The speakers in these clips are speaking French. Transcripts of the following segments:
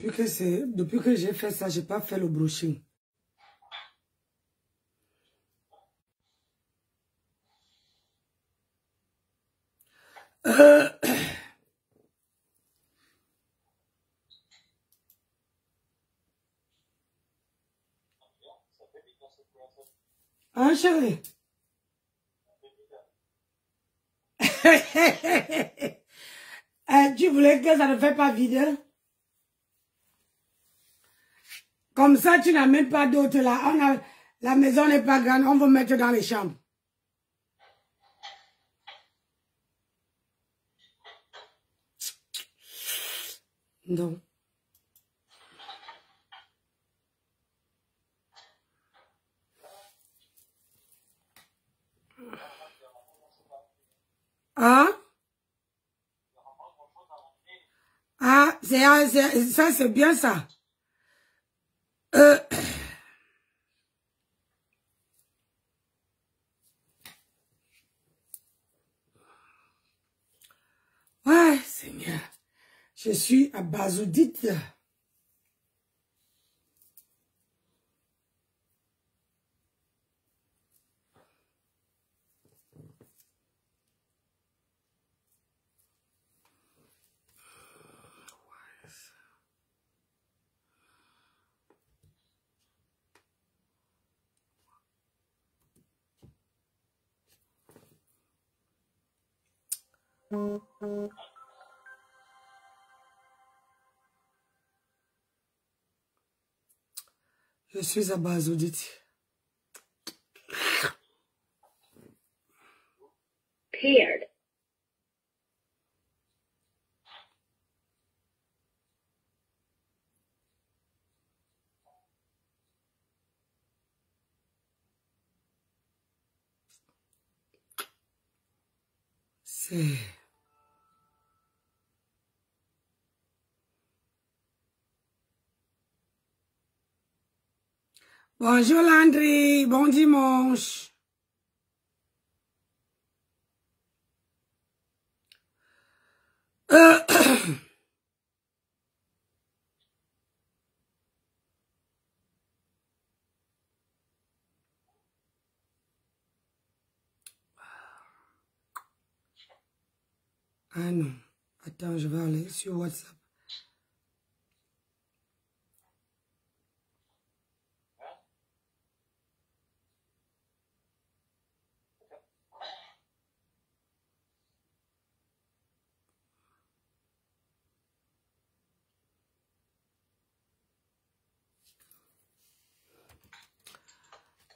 Depuis que j'ai fait ça, j'ai pas fait le brushing. Hein, chérie? Tu voulais que ça ne fait pas vide? Comme ça, tu n'amènes pas d'autres là. La maison n'est pas grande, on va mettre dans les chambres. Non. Hein? Ah, ça c'est bien ça. Ouais, Seigneur. Je suis abasourdite. Je suis abasourdite. Paired. C'est... Bonjour Landry, bon dimanche. Ah non, attends, je vais aller sur WhatsApp.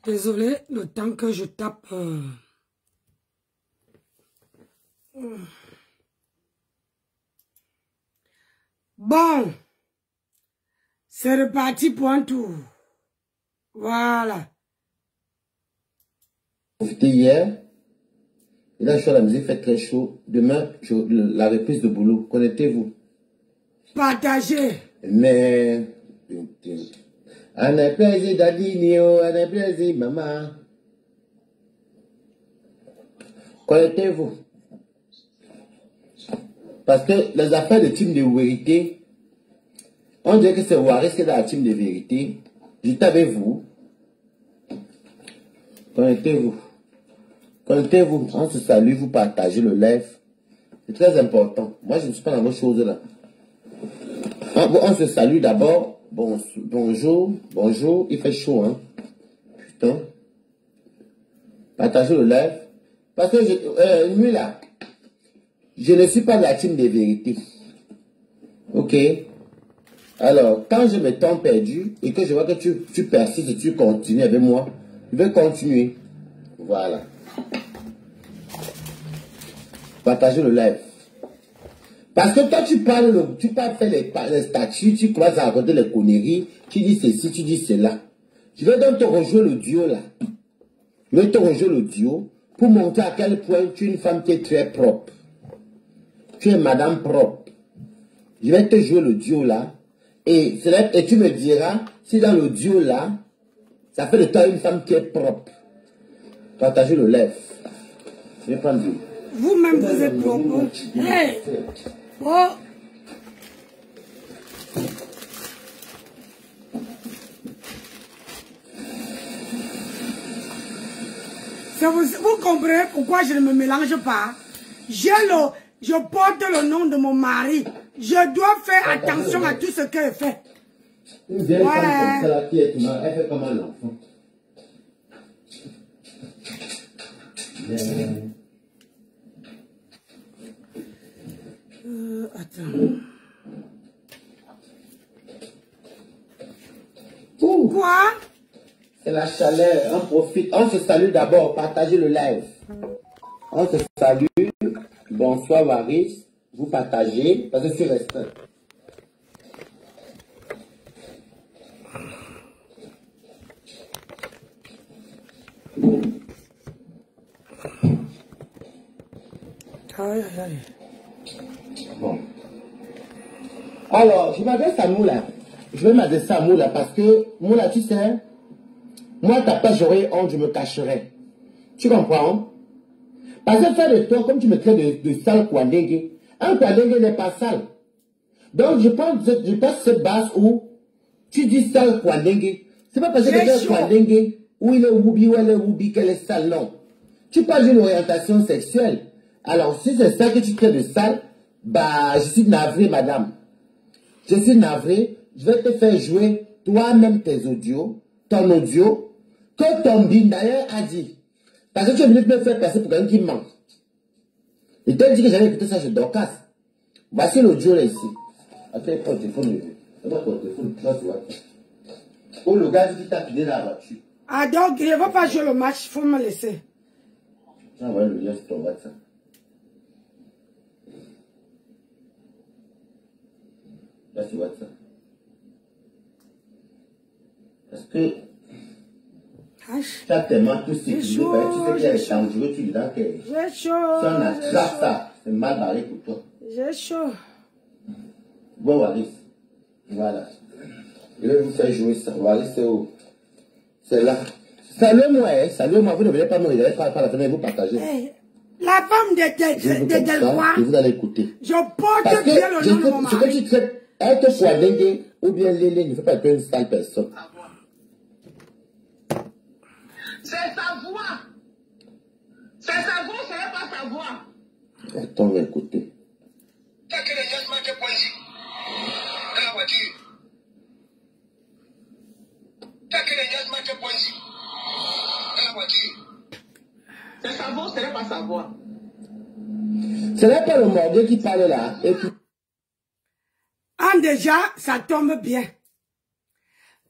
Désolé, le temps que je tape... Bon, c'est reparti pour un tour. Voilà. Profité hier, et là, je suis à la musique, fait très chaud. Demain, la reprise de boulot. Connectez-vous. Partagez. Mais... On a plaisir d'Adinio, on a plaisir, maman. Connectez-vous. Parce que les affaires de team de vérité, on dirait que c'est Waris qui est dans la team de vérité. J'étais avec vous. Connectez-vous. Connectez-vous. On se salue, vous partagez le live. C'est très important. Moi, je ne suis pas dans vos choses là. On se salue d'abord. Bonjour. Bonjour. Il fait chaud, hein. Putain. Partagez le live. Parce que lui là, je ne suis pas de la team des vérités. Ok? Alors, quand j'ai mes temps perdus et que je vois que tu persistes et tu continues avec moi, je vais continuer. Voilà. Partagez le live. Parce que toi, tu parles faire les statuts, tu commences à raconter les conneries, tu dis ceci, tu dis cela. Je vais donc te rejoindre le duo là. Je vais te rejoindre le duo pour montrer à quel point tu es une femme qui est très propre. Tu es madame propre. Je vais te jouer le duo là. Et tu me diras si dans le duo là, ça fait de toi une femme qui est propre. Partagez le live. Je vais prendre du... Vous-même, vous êtes propre. Hey! Oh! Vous comprenez pourquoi je ne me mélange pas? Je porte le nom de mon mari. Je dois faire attention à tout ce qu'elle fait. Une vieille femme comme ça, la qui est humaine, elle fait comme un enfant. Attends. Quoi? C'est la chaleur, on profite. On se salue d'abord, partagez le live. On se salue. Bonsoir Waris. Vous partagez, parce que je suis restreint. Bon. Alors, je m'adresse à Moula. Je vais m'adresser à Moula parce que, Moula, tu sais, moi, t'as pas, j'aurais honte, je me cacherais. Tu comprends? Parce que faire de toi, comme tu me traites de sale Kouandenge, un Kouandenge n'est pas sale. Donc, je pense cette base où tu dis sale Kouandenge. C'est pas parce que quelqu'un est Kouandenge, où il est Woubi, ou elle est Woubi, qu'elle est sale, non. Tu parles d'une orientation sexuelle. Alors, si c'est ça que tu traites de sale, bah, je suis navré, madame. Je suis navré. Je vais te faire jouer toi-même tes audios, ton audio, que ton bin d'ailleurs a dit. Parce que tu es venu me faire passer pour quelqu'un qui ment. Il t'a dit que j'avais écouté ça chez Dorcas. Voici l'audio là ici. Attends, prends le téléphone. Attends, prends le téléphone. Tu vois. Oh, le gars qui t'a pilé dans la voiture. Ah donc, il ne va pas jouer le match, il faut me laisser. Tu vas envoyer le lien sur ton WhatsApp. Là, c'est WhatsApp. Parce que tu as tellement tout sécurisé, tu sais qu'il y a des dangereux, tu dis là que j'ai chaud. Si on attrape ça, c'est mal barré pour toi. J'ai chaud. Bon, Waris. Voilà. Je vais vous faire jouer ça. Waris, c'est où? C'est là. Salut-moi, hein. Salut-moi. Vous ne venez pas me regarder par la fenêtre, vous partagez. Hey, la femme de Delcroix. Et vous allez écouter. Je porte bien le nom de mon mari. Ce que tu traites, être Kouandenge ou bien Lélé, il ne faut pas être une sale personne. C'est sa voix. C'est sa voix, ce n'est pas sa voix. Attends, on va écouter. T'as que les gens qui te pointent dans la voiture. T'as que les gens qui te pointent dans la voiture. C'est sa voix, ce n'est pas sa voix. Ce n'est pas le mordier qui parle là. Et puis... Ah, déjà, ça tombe bien.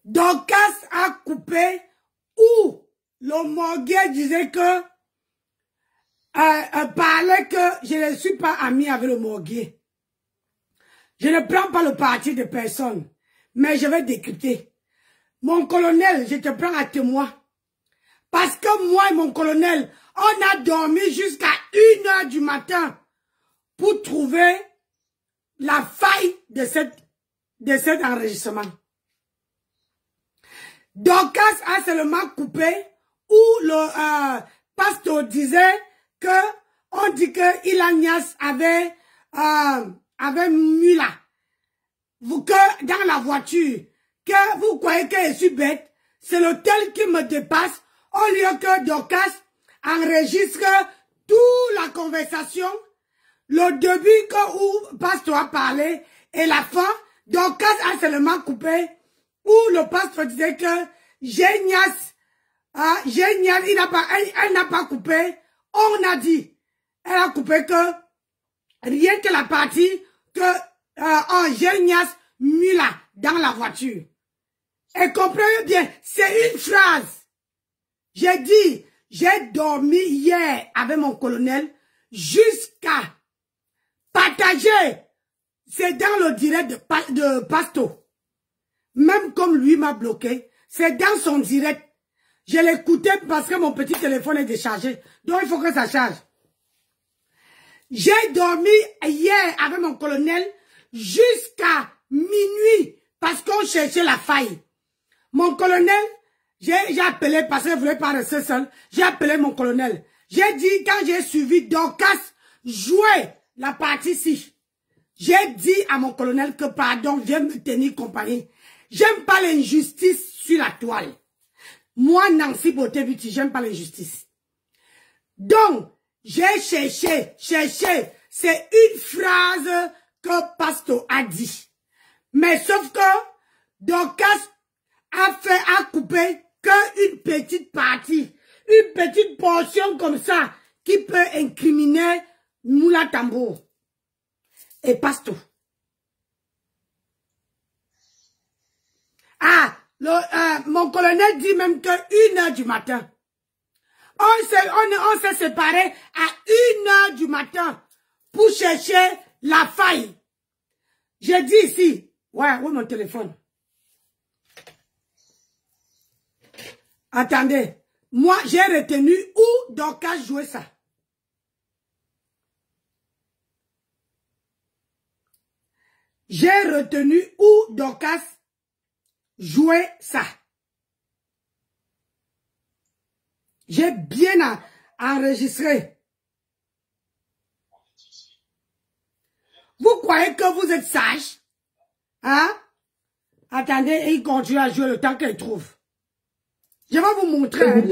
Dorcas a coupé où le morguet disait que, parlait que je ne suis pas ami avec le morguet. Je ne prends pas le parti de personne, mais je vais décrypter. Mon colonel, je te prends à témoin. Parce que moi et mon colonel, on a dormi jusqu'à 1h du matin pour trouver la faille de cet enregistrement. Dorcas a seulement coupé où le pasteur disait que on dit que Ilagnas avait Mula. Vous que dans la voiture, que vous croyez que je suis bête, c'est l'hôtel qui me dépasse au lieu que Dorcas enregistre toute la conversation, le début où pasteur a parlé et la fin, Dorcas a seulement coupé où le pasteur disait que Génias, elle n'a pas coupé, on a dit, elle a coupé que rien que la partie que Génias Mula dans la voiture. Et comprenez bien, c'est une phrase. J'ai dit, j'ai dormi hier avec mon colonel jusqu'à partager. C'est dans le direct de Pasto. Même comme lui m'a bloqué, c'est dans son direct. Je l'écoutais parce que mon petit téléphone est déchargé. Donc il faut que ça charge. J'ai dormi hier avec mon colonel jusqu'à minuit parce qu'on cherchait la faille. Mon colonel, j'ai appelé parce que je ne voulais pas rester seul. J'ai appelé mon colonel. J'ai dit quand j'ai suivi Dorcas jouer la partie-ci. J'ai dit à mon colonel que pardon, viens me tenir compagnie. J'aime pas l'injustice sur la toile. Moi, Nancy Botebuti, j'aime pas l'injustice. Donc, j'ai cherché. C'est une phrase que Pasteur a dit. Mais sauf que Dorcas a coupé qu'une petite partie, une petite portion comme ça, qui peut incriminer Moula Tambour. Et Pasteur. Ah, mon colonel dit même que 1h du matin. On s'est séparés à 1h du matin pour chercher la faille. J'ai dit ici, ouais, où est mon téléphone? Attendez, moi j'ai retenu où Dorcas jouait ça. J'ai retenu où Dorcas jouait ça. J'ai bien enregistré. Vous croyez que vous êtes sage? Hein? Attendez, et il continue à jouer le temps qu'il trouve. Je vais vous montrer. Hein.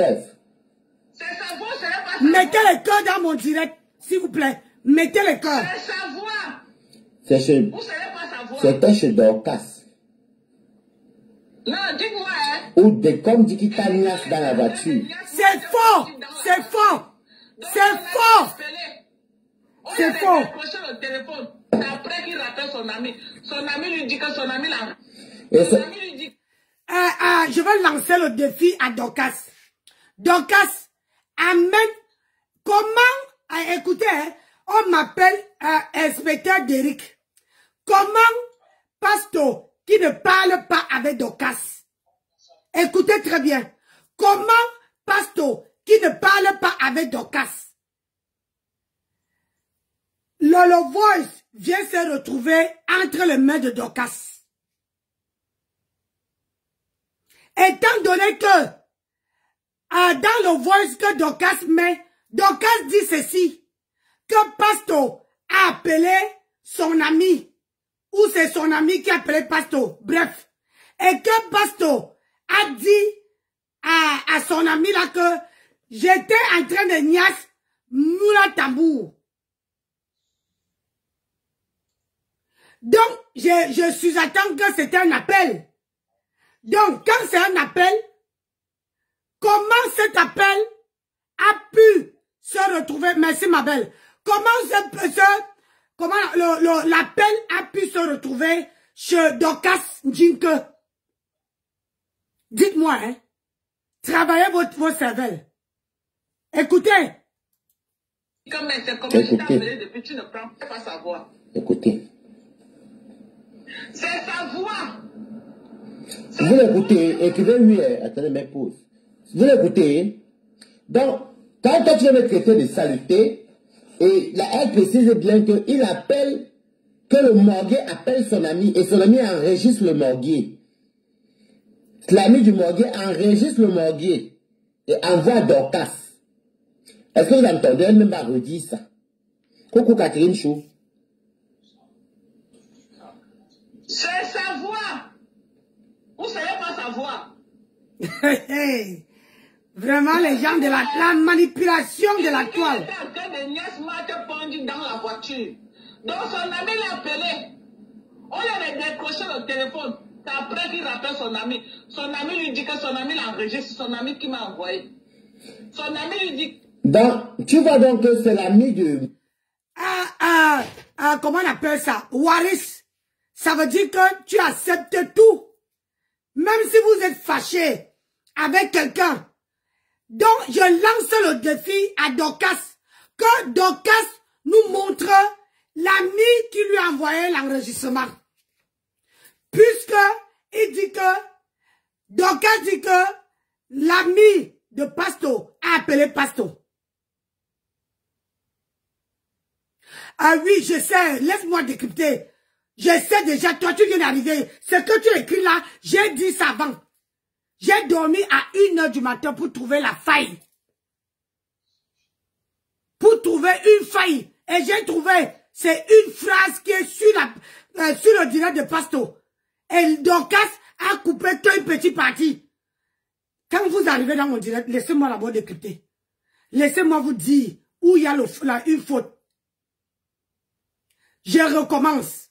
Mettez les cœurs dans mon direct, s'il vous plaît. Mettez les cœurs. C'est chez... C'était chez Dorcas. Non, dites-moi, hein. Ou des comme dit qu'il t'a mis dans la voiture. C'est faux! C'est faux! C'est faux! C'est faux! Le téléphone. Après qu'il rappelle son ami. Son ami lui dit que son ami l'a... Je vais lancer le défi à Dorcas. Dorcas, amène... Comment... écoutez, hein, on m'appelle inspecteur d'Eric. Comment Pasteur qui ne parle pas avec Dorcas? Écoutez très bien. Comment Pasteur qui ne parle pas avec Dorcas? Lolo Voice vient se retrouver entre les mains de Dorcas. Étant donné que dans le voice que Dorcas met, Dorcas dit ceci, que Pasteur a appelé son ami, ou c'est son ami qui a appelé Pasteur, bref, et que Pasteur a dit à son ami là que j'étais en train de niasse Moula Tambour. Donc, je suis attend que c'était un appel. Donc, quand c'est un appel, comment cet appel a pu se retrouver, merci ma belle, comment l'appel a pu se retrouver chez Dorcas Njinke? Dites-moi, hein, travaillez vos cervelles. Écoutez. Écoutez. Depuis, tu ne prends pas sa voix. Écoutez. C'est sa voix. Vous l'écoutez, écrivez-lui, attendez, mes pauses. Vous l'écoutez, donc, quand toi tu vas me traiter de saleté, et là, elle précise bien qu'il appelle, que le morguier appelle son ami, et son ami enregistre le morguier. L'ami du morguier enregistre le morguier, et envoie à Dorcas. Est-ce que vous entendez? Elle même va redire ça. Coucou Catherine Chou. C'est sa voix. Vous ne savez pas sa voix. Vraiment, les gens de la manipulation de la toile. Il était en train de niaise pendu dans la voiture. Donc son ami l'a appelé. On lui avait décroché le téléphone. C'est après qu'il rappelle son ami. Son ami lui dit que son ami l'enregistre. Son ami qui m'a envoyé. Son ami lui dit... Donc, tu vois donc que c'est l'ami de... Comment on appelle ça? Waris. Ça veut dire que tu acceptes tout. Même si vous êtes fâché avec quelqu'un. Donc, je lance le défi à Dorcas. Que Dorcas nous montre l'ami qui lui a envoyé l'enregistrement. Puisque il dit que, Dorcas dit que l'ami de Pasteur a appelé Pasteur. Ah oui, je sais, laisse-moi décrypter. Je sais déjà, toi tu viens d'arriver. Ce que tu écris là, j'ai dit ça avant. J'ai dormi à 1h du matin pour trouver la faille. Pour trouver une faille. Et j'ai trouvé, c'est une phrase qui est sur le direct de Pasteur. Et Dorcas a coupé qu'une petite partie. Quand vous arrivez dans mon direct, laissez-moi d'abord décrypter. laissez-moi vous dire où il y a une faute. Je recommence.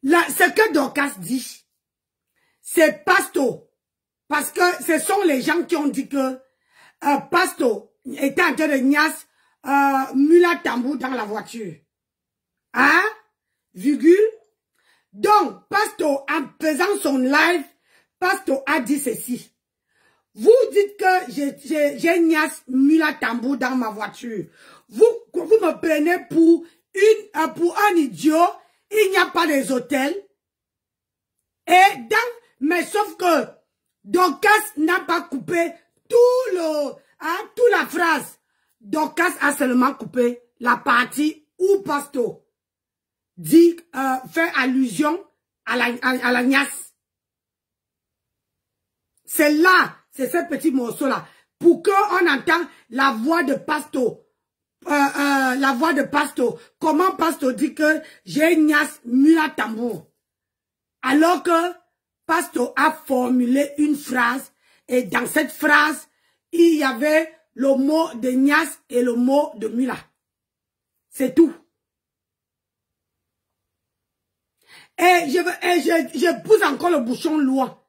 Ce que Dorcas dit, c'est Pasto. Parce que ce sont les gens qui ont dit que Pasto était en train de niasse Mula Tambou dans la voiture. Hein? Virgule. Donc, Pasto, en faisant son live, Pasto a dit ceci. Vous dites que j'ai niasse Mula Tambou dans ma voiture. Vous me prenez pour un idiot. Il n'y a pas des hôtels. Mais sauf que Dorcas n'a pas coupé toute la phrase. Dorcas a seulement coupé la partie où Pasto dit, fait allusion à la niasse. C'est là, c'est ce petit morceau-là. Pour qu'on entende la voix de Pasto. La voix de Pasto. Comment Pasto dit que j'ai niasse Mula Tambou. Alors que Pasto a formulé une phrase. Et dans cette phrase, il y avait le mot de niasse et le mot de Mula. C'est tout. Et je pousse encore le bouchon loin.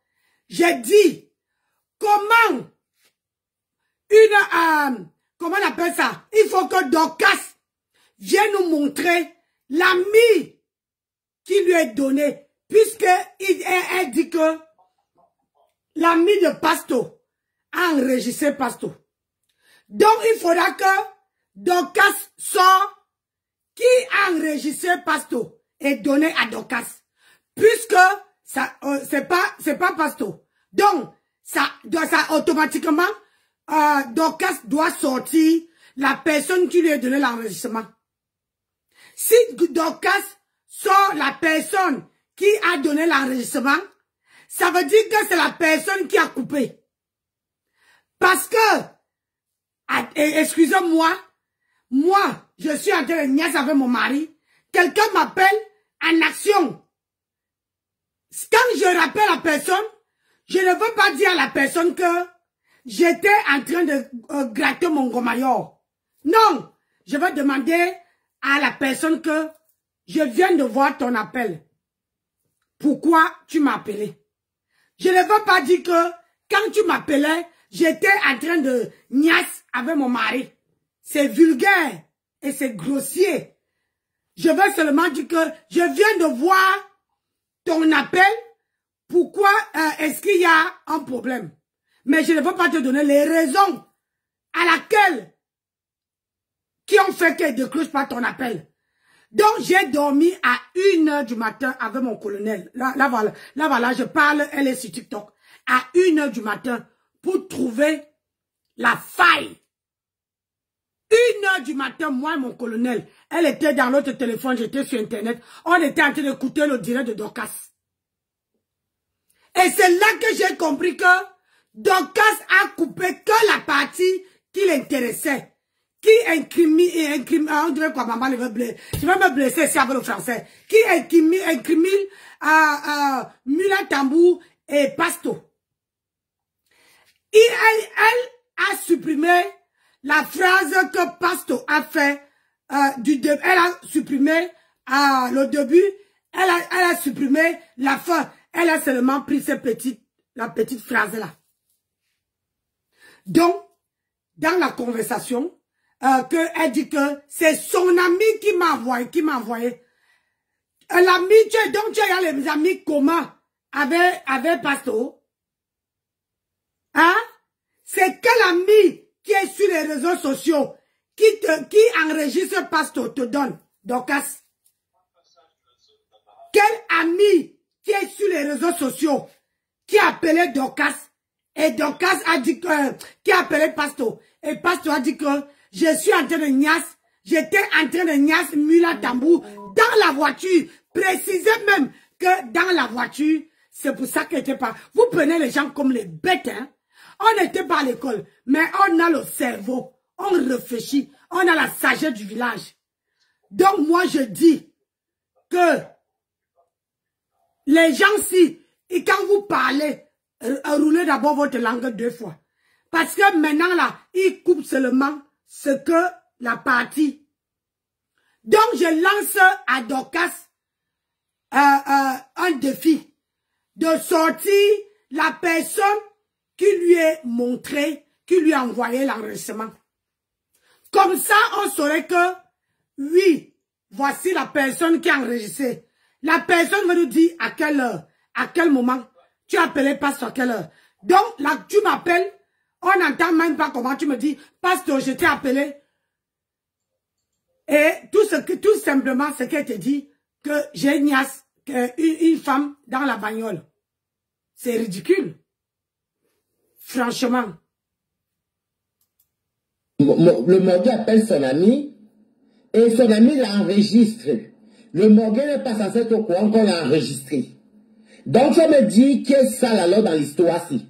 J'ai dit, comment comment on appelle ça? Il faut que Dorcas vienne nous montrer l'ami qui lui est donné. Puisqu'elle dit que l'ami de Pasto a enregistré Pasto. Donc il faudra que Dorcas sorte qui a enregistré Pasto et donné à Dorcas. Puisque ça c'est pas Pasto. Donc ça automatiquement Dorcas doit sortir la personne qui lui a donné l'enregistrement. Si Dorcas sort la personne qui a donné l'enregistrement, ça veut dire que c'est la personne qui a coupé. Parce que, excusez-moi, moi, je suis en train de niaiser avec mon mari, quelqu'un m'appelle en action. Quand je rappelle la personne, je ne veux pas dire à la personne que j'étais en train de gratter mon gomayor. Non, je vais demander à la personne que je viens de voir ton appel. Pourquoi tu m'as appelé? Je ne veux pas dire que quand tu m'appelais, j'étais en train de niasse avec mon mari. C'est vulgaire et c'est grossier. Je veux seulement dire que je viens de voir ton appel. Pourquoi est-ce qu'il y a un problème? Mais je ne veux pas te donner les raisons à laquelle qui ont fait qu'elle ne décroche pas ton appel. Donc, j'ai dormi à 1h du matin avec mon colonel. Là, voilà, je parle, elle est sur TikTok. À 1h du matin pour trouver la faille. 1h du matin, moi et mon colonel, elle était dans l'autre téléphone, j'étais sur Internet. On était en train d'écouter le direct de Dorcas. Et c'est là que j'ai compris que Dorcas a coupé que la partie qui l'intéressait. Qui incrimine, on dirait quoi, maman, je vais me blesser ici avec le français. Qui incrimine Mula Tambou et Pasto. Elle a supprimé la phrase que Pasto a fait elle a supprimé le début, elle a supprimé la fin. Elle a seulement pris la petite phrase là. Donc, dans la conversation, elle dit que c'est son ami qui m'a envoyé. L'ami, donc tu as les amis communs avec Pasto. Hein? C'est quel ami qui est sur les réseaux sociaux qui enregistre Pasto te donne, Dorcas? Quel ami qui est sur les réseaux sociaux qui a appelé Dorcas et Dorcas a dit que qui a appelé Pasto et Pasto a dit que je suis en train de niasse, j'étais en train de niasse Mula Tambou dans la voiture. Précisez même que dans la voiture, c'est pour ça qu'elle n'était pas. Vous prenez les gens comme les bêtes, hein. On n'était pas à l'école, mais on a le cerveau, on réfléchit, on a la sagesse du village. Donc moi je dis que les gens-ci, et quand vous parlez, roulez d'abord votre langue 2 fois. Parce que maintenant là, ils coupent seulement ce que la partie. Donc, je lance à Dorcas un défi de sortir la personne qui lui est montré, qui lui a envoyé l'enregistrement. Comme ça, on saurait que, oui, voici la personne qui a enregistré. La personne va nous dire à quelle heure, à quel moment tu as appelé pasteur à quelle heure. Donc, là, tu m'appelles, on n'entend même pas comment tu me dis, pasteur, je t'ai appelé. Et tout simplement, ce qu'elle te dit, que j'ai une femme dans la bagnole. C'est ridicule. Franchement. Le morgue appelle son ami et son ami l'enregistre. Le morgue n'est pas censé être au courant qu'on l'a enregistré. Donc, on me dit qu'est-ce ça alors dans l'histoire-ci?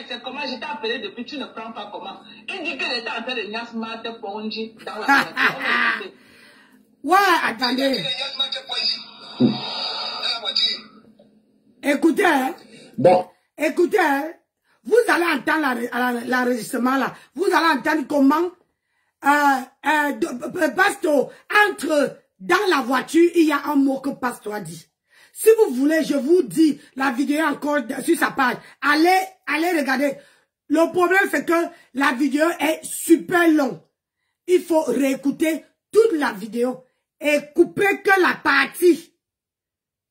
C'est comment je t'ai appelé depuis, tu ne prends pas comment. Il dit qu'elle était en train de Nyasma te pongi dans la voiture. Ouais, attendez. Écoutez, hein. Bon. Écoutez, hein. Vous allez entendre l'enregistrement là. Vous allez entendre comment Pasteur entre dans la voiture, il y a un mot que Pasteur a dit. Si vous voulez, je vous dis la vidéo encore sur sa page. Allez regarder. Le problème, c'est que la vidéo est super longue. Il faut réécouter toute la vidéo et couper que la partie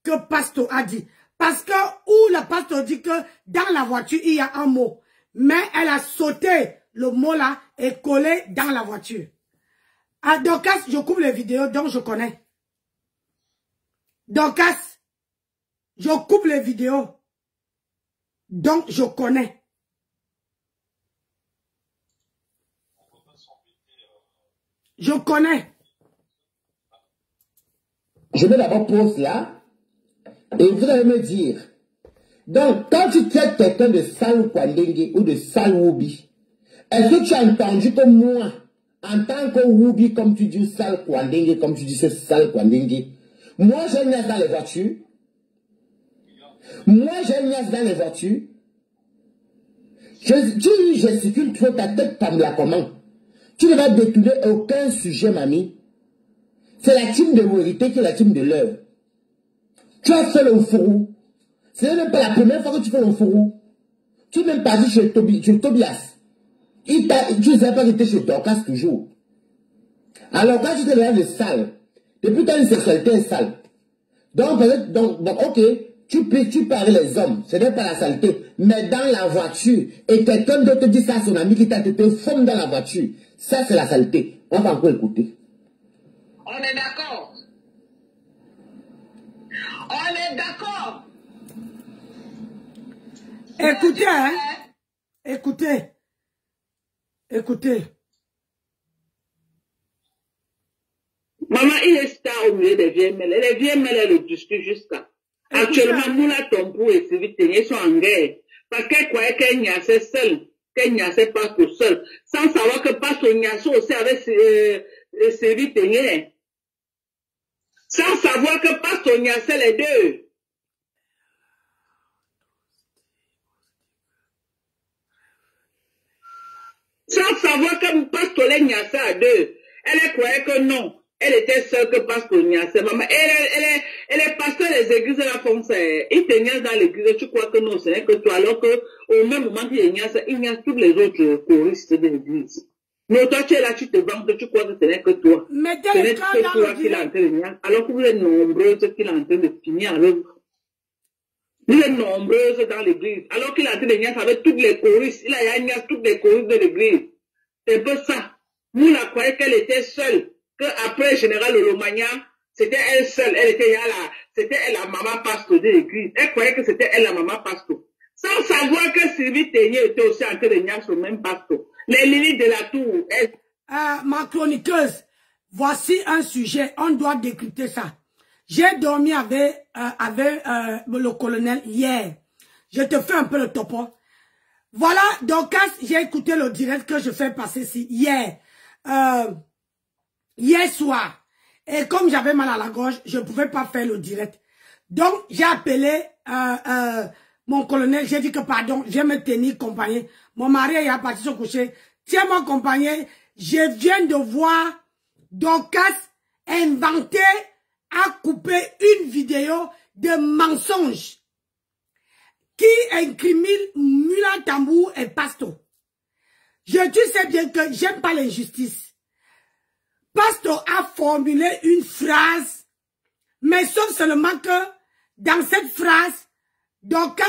que Pasteur a dit. Parce que où le pasteur dit que dans la voiture, il y a un mot. Mais elle a sauté le mot là et collé dans la voiture. À Dorcas, je coupe les vidéos donc je connais. Dorcas, je coupe les vidéos donc je connais. Je connais. Je vais d'abord pause là. Et vous allez me dire, donc quand tu traites quelqu'un de sale Kwandengue ou de sale Woubi, est-ce que tu as entendu que moi, en tant que Woubi, comme tu dis sale Kwandengue, comme tu dis ce sale Kwandengue, moi j'ai une niaise dans les voitures. Moi j'ai une niaise dans les voitures. Tu gesticules trop ta tête comme la comment. Tu ne vas détourner aucun sujet, mamie. C'est la team de vérité qui est la team de l'œuvre. Tu as fait le fourreau. Ce n'est même pas la première fois que tu fais le fourreau. Tu es même parti chez Tobias. Tu ne sais pas que tu étais chez Dorcas toujours. Alors quand tu te regardes de sale, depuis ta sexualité est sale. Donc, ok, tu parles les hommes, ce n'est pas la saleté. Mais dans la voiture, et quelqu'un d'autre te dit ça à son ami qui t'a été femme dans la voiture, ça c'est la saleté. On va encore écouter. On est d'accord. On est d'accord. Écoutez, hein. Écoutez. Écoutez. Maman, il est star au milieu des vieilles mêlées. Les vieilles mêlées le discutent jusqu'à. Actuellement, Moula Tompou et Sylvie Ténier sont en guerre. Parce qu'elle croyait qu'elle niassait seule. Qu'elle niassait pas tout seul. Sans savoir que Pasteur Niasso aussi avec Sylvie Ténier. Sans savoir que Pasteur Niassait les deux. Sans savoir que Pasteur les niassait à deux. Elle croyait que non. Elle était seule que Pasteur Niassait. Maman, elle est pasteur des églises de la France. Il te niasse dans l'église. Tu crois que non, ce n'est que toi. Alors que, au même moment qu'il niasse, il niasse tous les autres choristes de l'église. Mais toi, tu es là, tu te vantes, tu crois que ce n'est que toi. Mais ce n'est que toi qui l'as en train de niasse. Alors que vous êtes nombreuses qui l'ont en train de finir à l'œuvre. Vous êtes nombreuses dans l'église. Alors qu'il est en train de niasse avec toutes les choristes. Il a niasse toutes les choristes de l'église. C'est un peu ça. Nous, la croyait qu'elle était seule. Que après Général Olomania, c'était elle seule. Elle était là. C'était elle la maman pasteur de l'église. Elle croyait que c'était elle la maman pasteur. Sans savoir que Sylvie Ténier était aussi en train de niasse au même pasteur. Les Lily de la Tour. Ma chroniqueuse, voici un sujet. On doit décrypter ça. J'ai dormi avec le colonel hier. Je te fais un peu le topo. Voilà, donc j'ai écouté le direct que je fais passer ici hier. Hier soir. Et comme j'avais mal à la gorge, je ne pouvais pas faire le direct. Donc, j'ai appelé mon colonel. J'ai dit que pardon, je vais me tenir compagnie. Mon mari est parti se coucher. Tiens-moi compagnie. je viens de voir Dorcas inventer à couper une vidéo de mensonge qui incrimine Mula Tambour et Pasto. Tu sais bien que j'aime pas l'injustice. Pasto a formulé une phrase, mais sauf seulement que dans cette phrase, Dorcas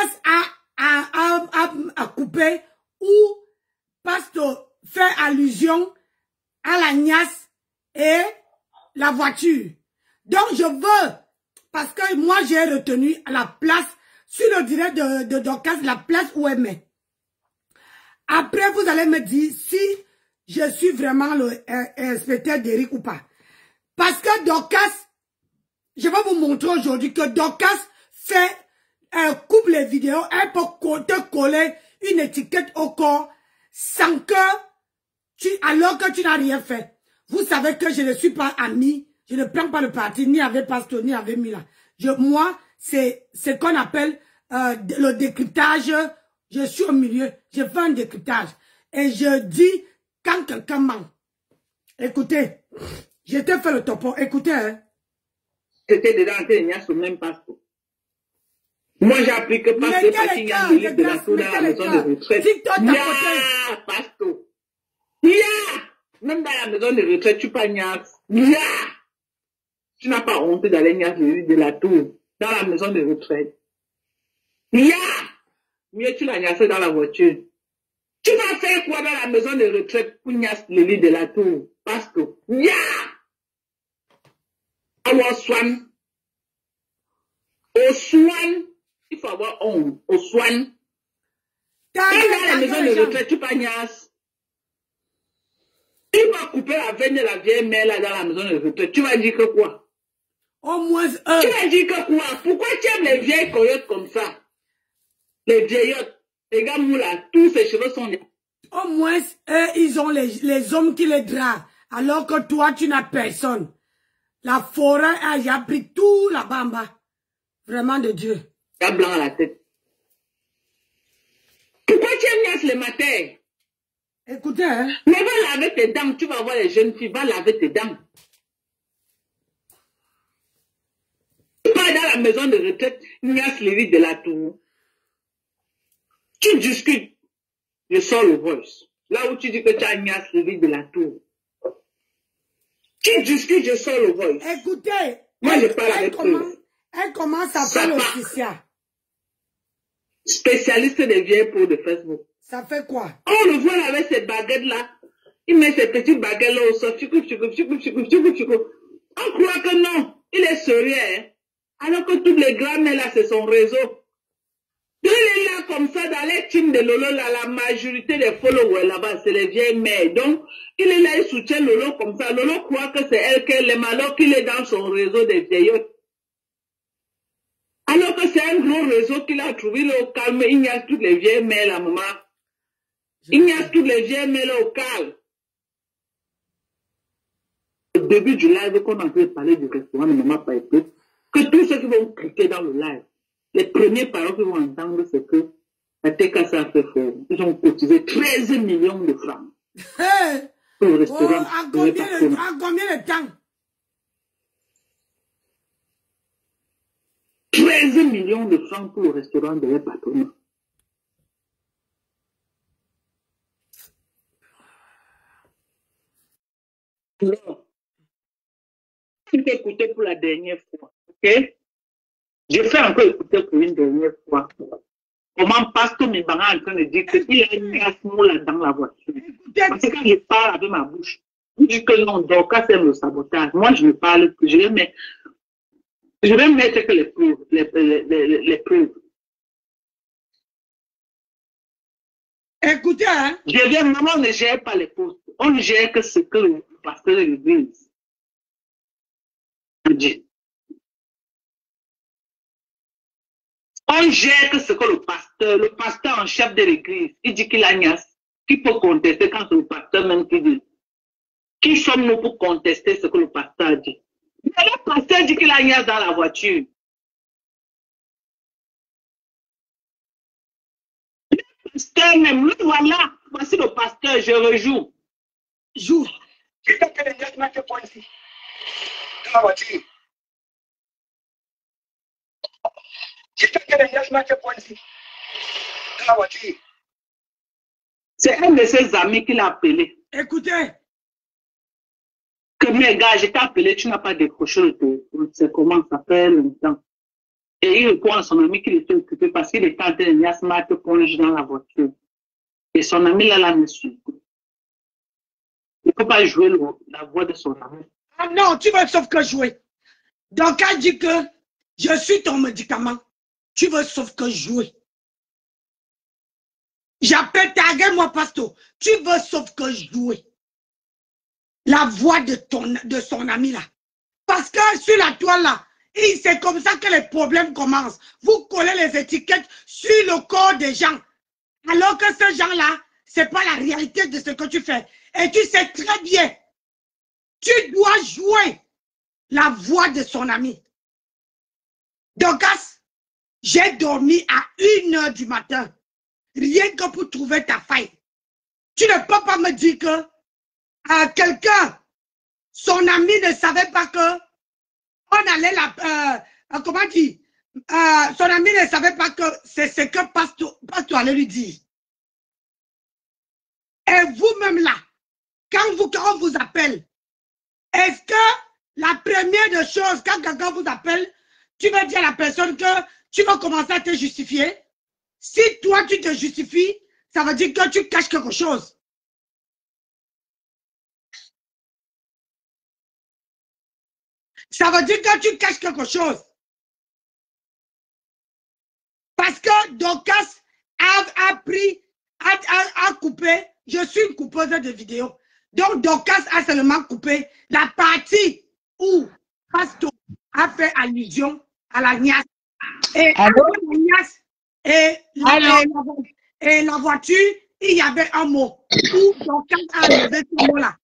a coupé où Pasto fait allusion à la Niasse et la voiture. Donc je veux, parce que moi j'ai retenu à la place, sur le direct de Dorcas, la place où elle met. Après vous allez me dire si je suis vraiment le inspecteur d'Eric ou pas. Parce que Dorcas, je vais vous montrer aujourd'hui que Dorcas fait, coupe les vidéos, elle peut te coller une étiquette au corps sans que alors que tu n'as rien fait. Vous savez que je ne suis pas amie, je ne prends pas le parti ni avec Pastor ni avec Mila. Moi, c'est ce qu'on appelle le décryptage. Je suis au milieu, je fais un décryptage. Et je dis quand quelqu'un ment. Écoutez, je t'ai fait le topo, écoutez. Hein. C'était dedans, il n'y a ce même Pastor. Moi, j'ai appris que Pastor est parti de la tour dans la maison de retraite. Ya, Pastor. Ya! Même dans la maison de retraite, tu pas Nias. Ya! Tu n'as pas honte d'aller Nias de la tour dans la maison de retraite. Ya! Mieux tu l'as Niassé dans la voiture. Tu vas faire quoi dans la maison de retraite pour Nias le lit de la tour? Pastor. Ya! Our swan. Au swan. Il faut avoir honte. Au swan. Dans la maison de retraite, tu pas Nias. Tu vas couper la veine de la vieille mère là dans la maison de retraite. Tu vas dire que quoi? Au moins Tu vas dire que quoi? Pourquoi tu aimes les vieilles coyotes comme ça? Les vieillottes, les gars moula, tous ces cheveux sont... Au moins, ils ont les hommes qui les drapent. Alors que toi, tu n'as personne. La forêt a pris tout la bamba. Vraiment de Dieu. Il y a blanc à la tête. Pourquoi tu aimes Nias le matin? Écoutez, hein. Mais va laver tes dents, tu vas voir les jeunes filles, va laver tes dents. Tu pars dans la maison de retraite, Nias le lit de la tour. Tu discutes, je sors le voice. Là où tu dis que tu as Nias le lit de la tour. Tu discutes, je sors le voice. Écoutez, moi je parle avec eux. Elle commence à faire l'officiel. Spécialiste des vieilles peaux de Facebook. Ça fait quoi? On le voit avec ces baguettes-là. Il met ses petites baguettes-là au sol. On croit que non. Il est sérieux. Hein? Alors que tous les grands-mères là, c'est son réseau. Il est là comme ça dans les teams de Lolo, là, la majorité des followers là-bas, c'est les vieilles mères. Donc, il est là, il soutient Lolo comme ça. Lolo croit que c'est elle qu'elle aime, alors qu'il est dans son réseau des vieillottes. Alors que c'est un gros réseau qu'il a trouvé là au calme. Il y a toutes les vieilles mères là, maman. Il y a toutes les vieilles mères là au calme. Au début du live, qu'on a fait parler du restaurant de Maman Païté, que tous ceux qui vont cliquer dans le live, les premières paroles qu'ils vont entendre, c'est que la TKC a fait fort. Ils ont cotisé 13 millions de francs. Hey. Pour le restaurant. À combien de temps? 13 millions de francs pour le restaurant de leur patronat. Alors, je vais écouter pour la dernière fois, ok? Je fais encore écouter pour une dernière fois. Comment Pastor Mibanga est en train de dire qu'il y a une là dans la voiture. Parce que quand je parle avec ma bouche, je dis que non, Dorcas c'est le sabotage. Moi, je ne parle plus. Je vais mettre que les preuves. Les preuves. Écoutez, hein. Je viens, maman, on ne gère pas les postes. On ne gère que ce que le pasteur de l'église dit. On gère que ce que le pasteur en chef de l'église, il dit qu'il a Nias, qui peut contester quand c'est le pasteur même qui dit. Qui sommes-nous pour contester ce que le pasteur dit? Mais le pasteur dit qu'il a Nias dans la voiture. Le pasteur même, voilà, voici le pasteur, je rejoue. Joue. C'est ça que les gens mettent point ici. Dans la voiture. C'est ça que les gens mettent point ici. Dans la voiture. C'est un de ses amis qui l'a appelé. Écoutez. Que mes gars, je t'ai appelé, tu n'as pas décroché le téléphone. C'est comment ça fait longtemps. Et il répond à son ami qu'il était occupé parce qu'il était en train de faire smartphone dans la voiture. Et son ami là me suit. Il ne peut pas jouer la voix de son ami. Ah non, tu veux sauf que jouer. Donc, elle dit que je suis ton médicament. Tu veux sauf que jouer. J'appelle taguez-moi pasto. Tu veux sauf que jouer. La voix de son ami là. Parce que sur la toile là, c'est comme ça que les problèmes commencent. Vous collez les étiquettes sur le corps des gens. Alors que ces gens-là, ce n'est pas la réalité de ce que tu fais. Et tu sais très bien, tu dois jouer la voix de son ami. Donc, j'ai dormi à 1h du matin, rien que pour trouver ta faille. Tu ne peux pas me dire que quelqu'un, son ami ne savait pas que on allait comment dire, son ami ne savait pas que c'est ce que Pasteur allait lui dire. Et vous-même là, quand on vous appelle, est-ce que la première des choses, quand quelqu'un vous appelle, tu vas dire à la personne que tu vas commencer à te justifier? Si toi tu te justifies, ça veut dire que tu caches quelque chose. Ça veut dire que tu caches quelque chose. Parce que Dorcas a coupé. Je suis une coupeuse de vidéos. Donc Dorcas a seulement coupé la partie où Pasteur a fait allusion à la niasse. Et et la voiture, il y avait un mot. Où Dorcas a levé ce mot-là.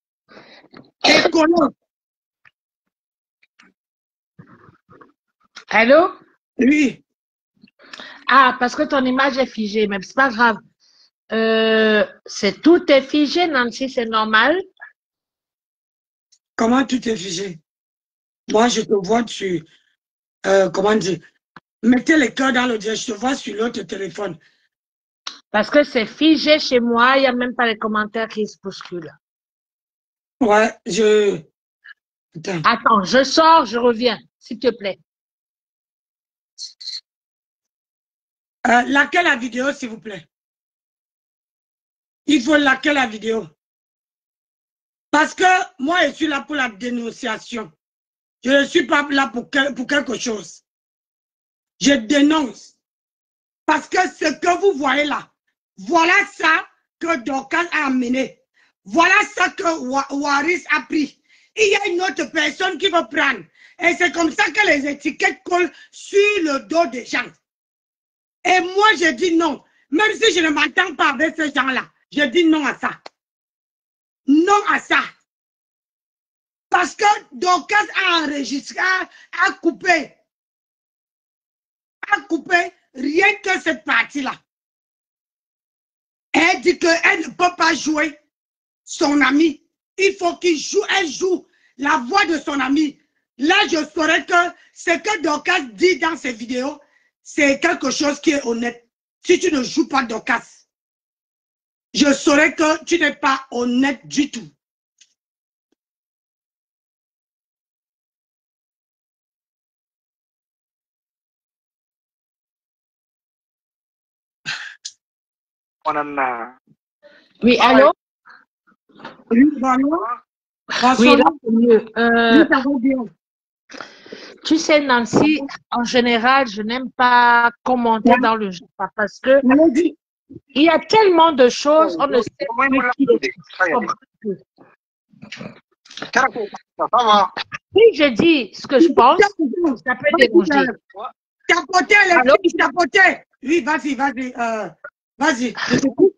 Et colon. Allô? Oui. Ah, parce que ton image est figée, mais c'est pas grave. Tout est figé, Nancy, c'est normal. Comment tout est figé? Moi, je te vois dessus. Comment dire? Mettez les cœurs dans le dieu, je te vois sur l'autre téléphone. Parce que c'est figé chez moi, il n'y a même pas les commentaires qui se bousculent. Ouais, Attends, je sors, je reviens, s'il te plaît. Laquelle la vidéo, s'il vous plaît? Il faut laquelle la vidéo? Parce que moi, je suis là pour la dénonciation. Je ne suis pas là pour quelque chose. Je dénonce. Parce que ce que vous voyez là, voilà ça que Dorcas a amené. Voilà ça que Waris a pris. Il y a une autre personne qui veut prendre. Et c'est comme ça que les étiquettes collent sur le dos des gens. Et moi, je dis non. Même si je ne m'entends pas avec ces gens-là, je dis non à ça. Non à ça. Parce que Dorcas a enregistré, a coupé rien que cette partie-là. Elle dit qu'elle ne peut pas jouer son ami. Il faut elle joue la voix de son ami. Là, je saurais que ce que Dorcas dit dans ses vidéos, c'est quelque chose qui est honnête. Si tu ne joues pas Dorcas, je saurais que tu n'es pas honnête du tout. Oui, allô? Oui, bonjour. Oui, là, c'est mieux. Oui, ça va bien. Tu sais, Nancy, en général, je n'aime pas commenter dans le jeu parce que il y a tellement de choses, on ne sait plus qui est. Si je dis ce que je pense, ça peut déranger. Tapoter. Oui, vas-y. Vas-y.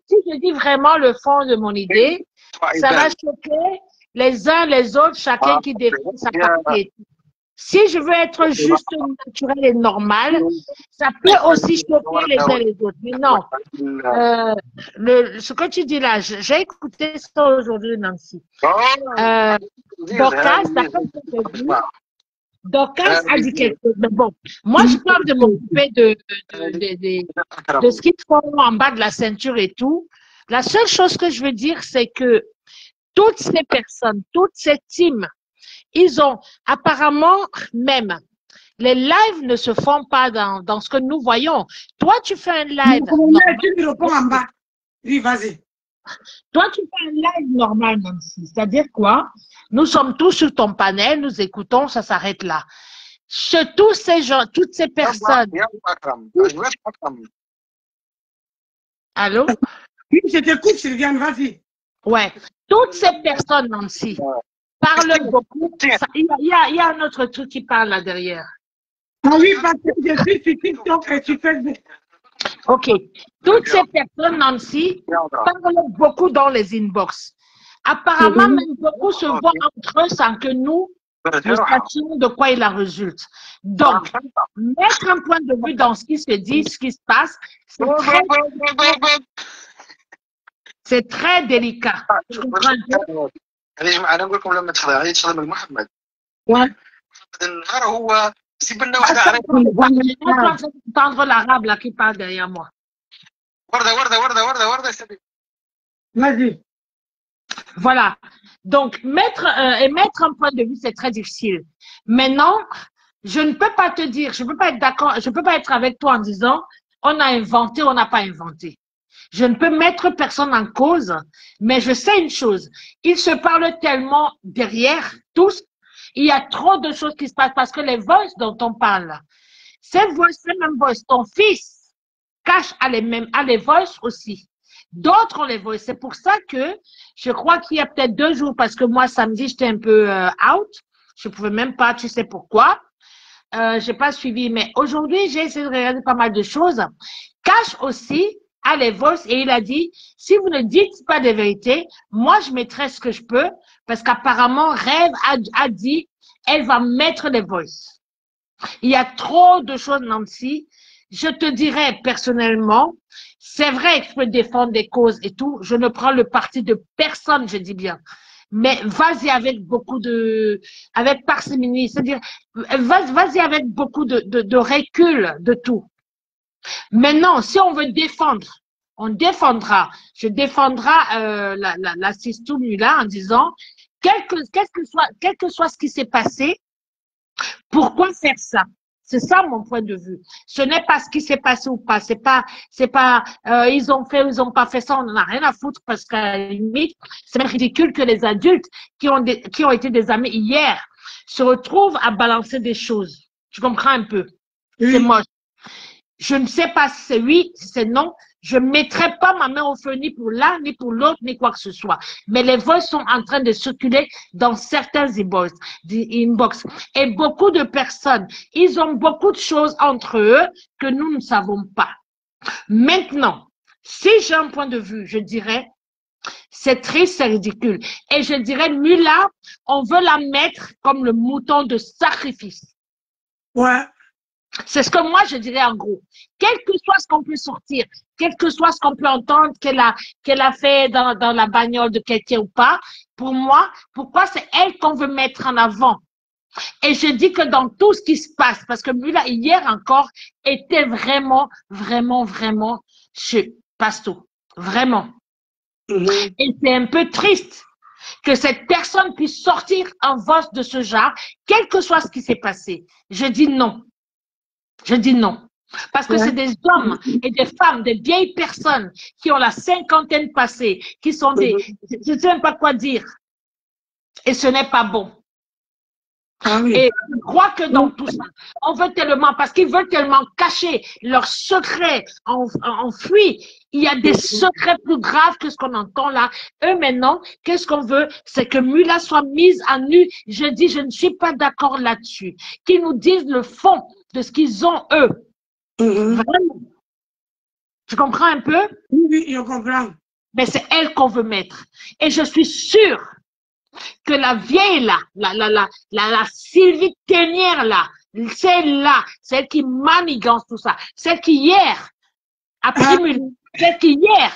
Si je dis vraiment le fond de mon idée, ça va choquer les uns les autres, chacun qui défend sa partie. Si je veux être juste naturel et normal, ça peut aussi choquer les uns les autres. Mais non, ce que tu dis là, j'ai écouté ça aujourd'hui, Nancy. Dorcas, Dorcas a dit quelque chose. Mais bon, moi, je parle de m'occuper de ce qu'ils font en bas de la ceinture et tout. La seule chose que je veux dire, c'est que toutes ces personnes, toutes ces teams, ils ont apparemment même, les lives ne se font pas dans ce que nous voyons. Toi, tu fais un live. Oui, vas-y. Toi, tu fais un live normal, Nancy. C'est-à-dire quoi? Nous sommes tous sur ton panel, nous écoutons, ça s'arrête là. Tous ces gens, toutes ces personnes. Allô? Oui, je t'écoute, Sylviane, vas-y. Ouais. Toutes ces personnes, Nancy, parlent beaucoup. Il y a un autre truc qui parle là derrière. Ah oui, parce que je suis sur TikTok et tu fais... OK. Toutes ces personnes, Nancy, parlent beaucoup dans les inbox. Apparemment, même beaucoup se voient entre eux sans que nous sachions de quoi il en résulte. Donc, mettre un point de vue dans ce qui se dit, ce qui se passe, c'est très délicat. Je comprends un peu. انا نقول لكم لما تخدم محمد نهار هو سيب لنا واحده عريضه entendre l'arabe là qui parle derrière moi. ورده Vas-y. Voilà. Donc mettre un point de vue, c'est très difficile. Maintenant, je ne peux pas te dire, je peux pas être d'accord, je peux pas être avec toi en disant on a inventé, on n'a pas inventé. Je ne peux mettre personne en cause, mais je sais une chose, ils se parlent tellement derrière, tous, il y a trop de choses qui se passent parce que les voices dont on parle, ces mêmes voices, ton fils cache à les voices aussi. D'autres ont les voices. C'est pour ça que je crois qu'il y a peut-être 2 jours, parce que moi, samedi, j'étais un peu out. Je pouvais même pas, tu sais pourquoi. J'ai pas suivi, mais aujourd'hui, j'ai essayé de regarder pas mal de choses. Cache aussi à les voices et il a dit, si vous ne dites pas des vérités, moi, je mettrai ce que je peux parce qu'apparemment, Rêve a dit, elle va mettre les voices. Il y a trop de choses, Nancy. Je te dirais personnellement, c'est vrai que je peux défendre des causes et tout. Je ne prends le parti de personne, je dis bien. Mais vas-y avec avec parcimonie. C'est-à-dire, vas-y avec beaucoup de recul de tout. Maintenant, si on veut défendre, on défendra. Je défendrai la Sistoum là en disant, quel que soit ce qui s'est passé, pourquoi faire ça? C'est ça mon point de vue. Ce n'est pas ce qui s'est passé ou pas. C'est pas, ils ont fait ou ils ont pas fait ça. On n'en a rien à foutre parce qu'à la limite, c'est même ridicule que les adultes qui ont été des amis hier se retrouvent à balancer des choses. Tu comprends un peu? C'est moche. Je ne sais pas si c'est oui, si c'est non. Je ne mettrai pas ma main au feu ni pour l'un, ni pour l'autre, ni quoi que ce soit. Mais les voix sont en train de circuler dans certains inbox. Et beaucoup de personnes, ils ont beaucoup de choses entre eux que nous ne savons pas. Maintenant, si j'ai un point de vue, je dirais, c'est triste, c'est ridicule. Et je dirais, Mula, on veut la mettre comme le mouton de sacrifice. Ouais. C'est ce que moi je dirais en gros. Quel que soit ce qu'on peut sortir, quel que soit ce qu'on peut entendre qu'elle a fait dans la bagnole de quelqu'un ou pas, pour moi, pourquoi c'est elle qu'on veut mettre en avant? Et je dis que dans tout ce qui se passe, parce que Mula hier encore était vraiment chez Pasto. Vraiment. Et c'est un peu triste que cette personne puisse sortir en voix de ce genre, quel que soit ce qui s'est passé. Je dis non. Je dis non. Parce que c'est des hommes et des femmes, des vieilles personnes qui ont la cinquantaine passée, qui sont des... Je ne sais même pas quoi dire. Et ce n'est pas bon. Et je crois que dans tout ça, on veut tellement, parce qu'ils veulent tellement cacher leurs secrets enfouis. Il y a des secrets plus graves que ce qu'on entend là. Eux maintenant, qu'est-ce qu'on veut? C'est que Mula soit mise à nu. Je dis, je ne suis pas d'accord là-dessus. Qu'ils nous disent le fond de ce qu'ils ont, eux. Vraiment. Tu comprends un peu? Oui, je comprends. Mais c'est elle qu'on veut mettre. Et je suis sûre que la vieille là, la Sylvie Tenière là, celle-là, celle qui manigance tout ça, celle qui hier a pris celle qui hier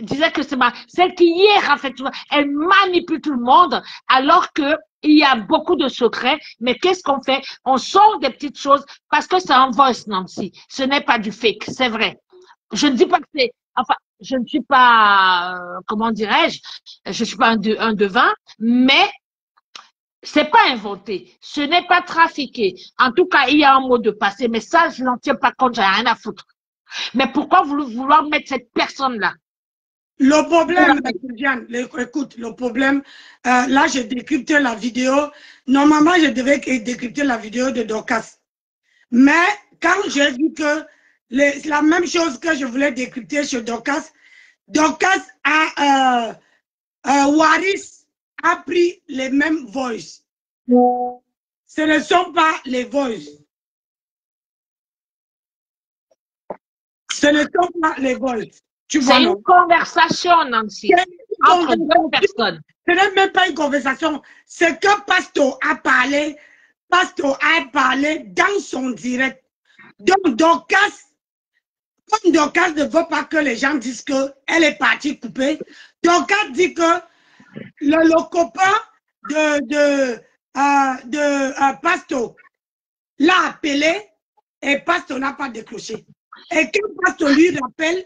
disait que c'est celle qui hier a fait tout ça, elle manipule tout le monde alors que il y a beaucoup de secrets, mais qu'est-ce qu'on fait? On sort des petites choses parce que c'est un voice, Nancy. Ce n'est pas du fake, c'est vrai. Je ne dis pas que c'est, enfin, je ne suis pas, comment dirais-je, je suis pas un devin, mais c'est pas inventé, ce n'est pas trafiqué. En tout cas, il y a un mot de passé, mais ça, je n'en tiens pas compte, j'ai rien à foutre. Mais pourquoi vouloir mettre cette personne-là? Le problème, Diane, écoute, le problème, là, j'ai décrypté la vidéo. Normalement, je devais décrypter la vidéo de Dorcas. Mais quand j'ai vu que la même chose que je voulais décrypter chez Dorcas, Dorcas Waris a pris les mêmes voices. Ce ne sont pas les voices. Ce ne sont pas les voices. C'est une conversation, Nancy, entre deux personnes. Ce n'est même pas une conversation. C'est que Pasto a parlé dans son direct. Donc, Dorcas, comme Dorcas ne veut pas que les gens disent qu'elle est partie couper, Dorcas dit que le copain de Pasto l'a appelé et Pasto n'a pas décroché. Et quand Pasto lui rappelle,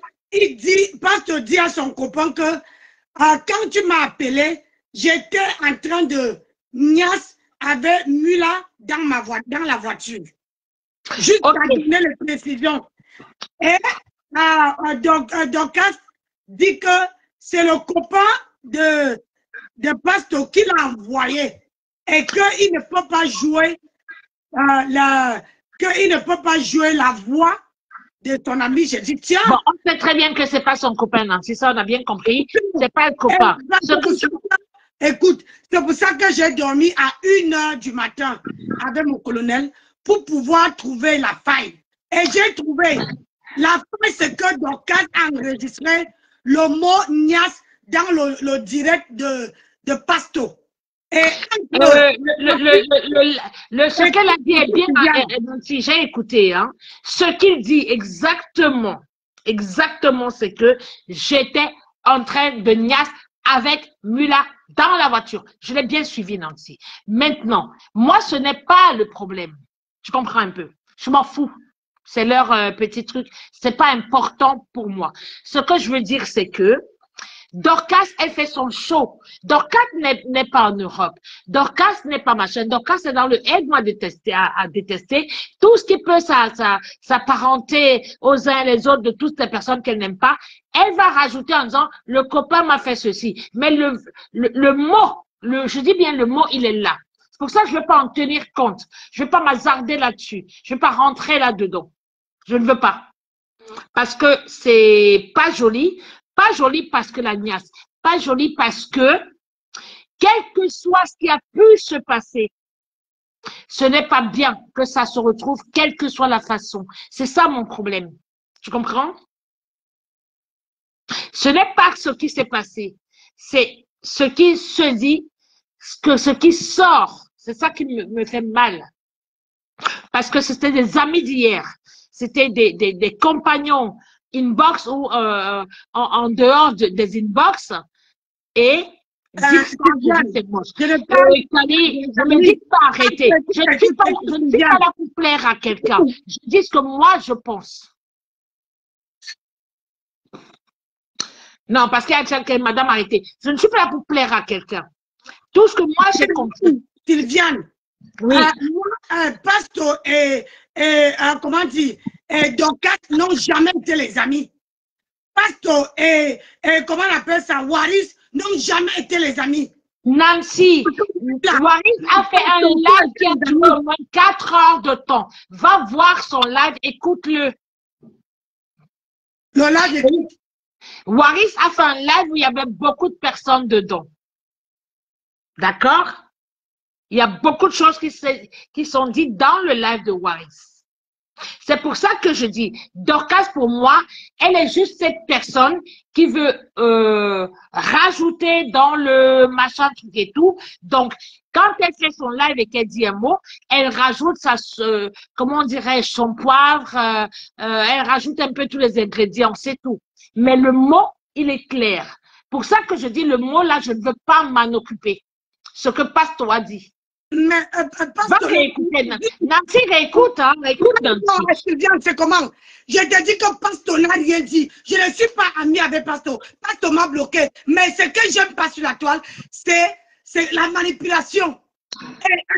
Pasto dit à son copain que quand tu m'as appelé, j'étais en train de niasse avec Mula dans la voiture. Juste pour donner les précisions. Et Dorcas dit que c'est le copain de Pasto qui l'a envoyé et qu'il ne peut pas jouer la voix de ton ami. J'ai dit, tiens. Bon, on sait très bien que c'est pas son copain, non? C'est ça, on a bien compris. C'est pas le copain. Écoute, c'est pour ça que j'ai dormi à 1h du matin avec mon colonel pour pouvoir trouver la faille. Et j'ai trouvé. La faille, c'est que Dorcas a enregistré le mot niasse dans le direct de Pasto. Et ce qu'elle a dit est bien, si j'ai écouté, hein, ce qu'il dit exactement, c'est que j'étais en train de niasse avec Mula dans la voiture. Je l'ai bien suivi, Nancy. Maintenant, moi, ce n'est pas le problème. Je comprends un peu. Je m'en fous. C'est leur petit truc. C'est pas important pour moi. Ce que je veux dire, c'est que Dorcas, elle fait son show. Dorcas n'est pas en Europe. Dorcas n'est pas machin. Dorcas est dans le aide-moi à détester tout ce qui peut s'apparenter aux uns et les autres de toutes ces personnes qu'elle n'aime pas. Elle va rajouter en disant, le copain m'a fait ceci. Mais le mot, je dis bien le mot, il est là. C'est pour ça que je ne veux pas en tenir compte. Je ne veux pas m'hasarder là-dessus. Je ne veux pas rentrer là-dedans. Je ne veux pas. Parce que c'est pas joli. Pas joli parce que la niasse. Pas joli parce que, quel que soit ce qui a pu se passer, ce n'est pas bien que ça se retrouve, quelle que soit la façon. C'est ça mon problème. Tu comprends? Ce n'est pas ce qui s'est passé. C'est ce qui se dit, ce qui sort. C'est ça qui me fait mal. Parce que c'était des amis d'hier. C'était des compagnons inbox ou en dehors des inbox et je me dis pas arrêter. Je ne suis pas là pour plaire à quelqu'un. Je dis ce que moi je pense. Non, parce qu'il y a madame arrêtée. Je ne suis pas là pour plaire à quelqu'un. Tout ce que moi j'ai compris. Sylviane. Oui. Pasto et comment dire, Dorcas n'ont jamais été les amis. Pasto et comment on appelle ça, Waris n'ont jamais été les amis. Nancy, Waris a fait un live qui a duré au moins 4 heures de temps. Va voir son live, écoute-le. Le live, écoute. Waris a fait un live où il y avait beaucoup de personnes dedans. D'accord? Il y a beaucoup de choses qui sont dites dans le live de Waris. C'est pour ça que je dis, Dorcas, pour moi, elle est juste cette personne qui veut rajouter dans le machin, truc et tout. Donc, quand elle fait son live et qu'elle dit un mot, elle rajoute comment dirais-je, son poivre, elle rajoute un peu tous les ingrédients, c'est tout. Mais le mot, il est clair. Pour ça que je dis le mot là, je ne veux pas m'en occuper. Ce que Pasto a dit. Mais Va réécouter. Nancy, réécoute, hein, réécoute Nancy. Non, Sylviane, c'est comment? Je te dis que Pasto n'a rien dit. Je ne suis pas amie avec Pasto. Pasto m'a bloqué. Mais ce que j'aime pas sur la toile, c'est la manipulation.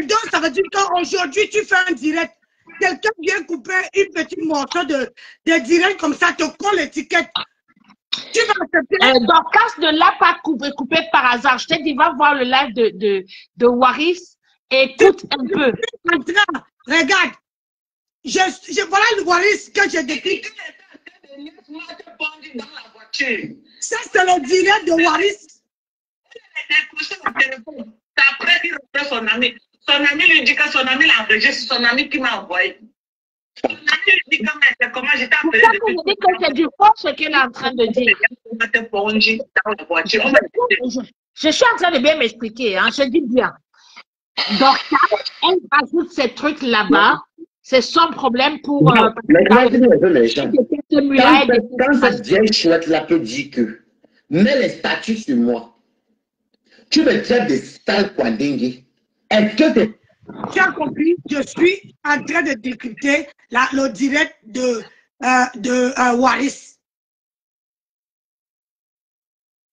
Et donc, ça veut dire qu'aujourd'hui, tu fais un direct. Quelqu'un vient couper une petite morceau de direct comme ça, te colle l'étiquette. Tu vas accepter. Dorcas ne l'a pas coupé par hasard. Je t'ai dit, va voir le live de Waris. Écoute un peu. Regarde. Voilà le Waris que j'ai décrit. Ça, c'est le direct de Waris. Après, il reprend son ami. Son ami lui dit que son ami l'enregistre. Son ami qui m'a envoyé. Son ami lui dit que c'est comment j'étais appelé. C'est ça que je dis que c'est du faux ce qu'elle est en train de dire. Je suis en train de bien m'expliquer. Hein, je dis bien. Donc, elle ajoute ces trucs là-bas. C'est son problème pour. Quand cette vieille chouette-là peut dire que mets les statuts sur moi, tu me traites de sale quadingue. Est-ce que tu as compris? Je suis en train de décrypter le direct de Waris.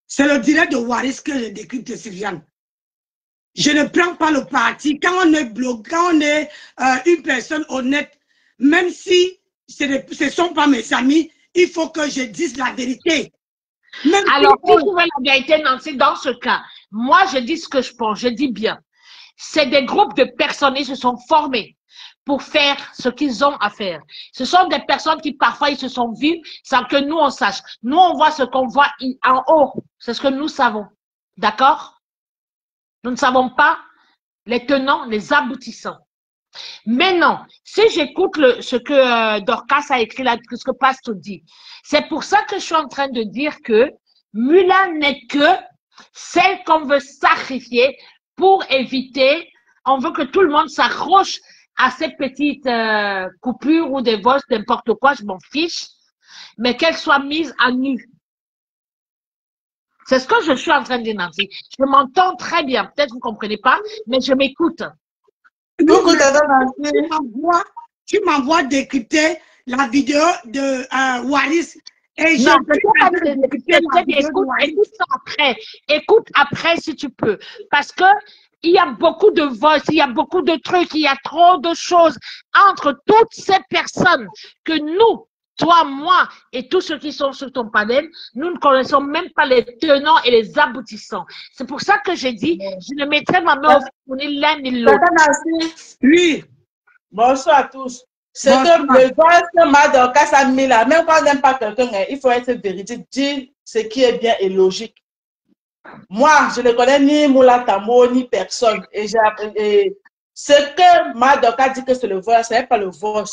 C'est le direct de Waris que je décrypte, Sylviane. Je ne prends pas le parti. Quand on est bloqué, quand on est une personne honnête, même si ce ne sont pas mes amis, il faut que je dise la vérité. Même alors, si tu veux la vérité, Nancy, dans ce cas, moi, je dis ce que je pense, je dis bien. C'est des groupes de personnes qui se sont formés pour faire ce qu'ils ont à faire. Ce sont des personnes qui, parfois, ils se sont vus sans que nous, on sache. Nous, on voit ce qu'on voit en haut. C'est ce que nous savons. D'accord? Nous ne savons pas les tenants, les aboutissants. Maintenant, si j'écoute ce que Dorcas a écrit là, ce que Pasto dit, c'est pour ça que je suis en train de dire que Mula n'est que celle qu'on veut sacrifier pour éviter, on veut que tout le monde s'accroche à ces petites coupures ou des vols, n'importe quoi, je m'en fiche, mais qu'elles soient mises à nu. C'est ce que je suis en train de dire, Nancy. Je m'entends très bien. Peut-être que vous ne comprenez pas, mais je m'écoute. Tu m'envoies décrypter la vidéo de Waris. Et non, écoute ça après. Écoute après si tu peux. Parce que il y a beaucoup de votes, il y a beaucoup de trucs, il y a trop de choses entre toutes ces personnes que nous, toi, moi et tous ceux qui sont sur ton panel, nous ne connaissons même pas les tenants et les aboutissants. C'est pour ça que j'ai dit, je ne mettrai ma main au feu pour ni l'un ni l'autre. Oui. Bonsoir à tous. C'est que le vote que Madorcas a mis là, même quand on n'aime pas quelqu'un, il faut être véridique, dire ce qui est bien et logique. Moi, je ne connais ni Moula Tambo, ni personne. Et ce que Madorcas dit que c'est le vote, ce n'est pas le vote,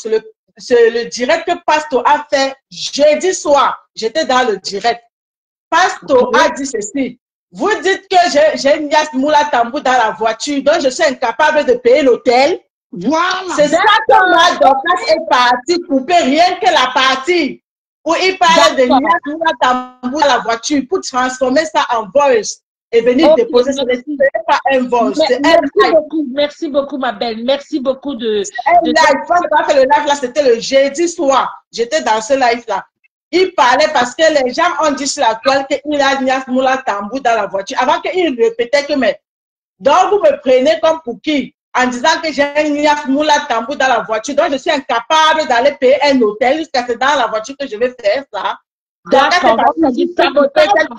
c'est le direct que Pasto a fait jeudi soir. J'étais dans le direct. Pasto a dit ceci. Vous dites que j'ai Nias Moula Tambou dans la voiture, donc je suis incapable de payer l'hôtel. Voilà. C'est ça que Madorcas est parti couper rien que la partie où il parle de Nias Moula Tambou dans la voiture pour transformer ça en voice et venir déposer. Ce n'est pas un voice. Merci beaucoup, ma belle. Merci beaucoup de. Live. Quand j'ai fait le live là, c'était le jeudi soir. J'étais dans ce live là. Il parlait parce que les gens ont dit sur la toile qu'il a Nias Moula Tambou dans la voiture. Avant qu'il répétait que, mais, donc vous me prenez comme pour qui? En disant que j'ai Nias Moula Tambou dans la voiture. Donc je suis incapable d'aller payer un hôtel jusqu'à ce que dans la voiture que je vais faire ça. Donc c'est cette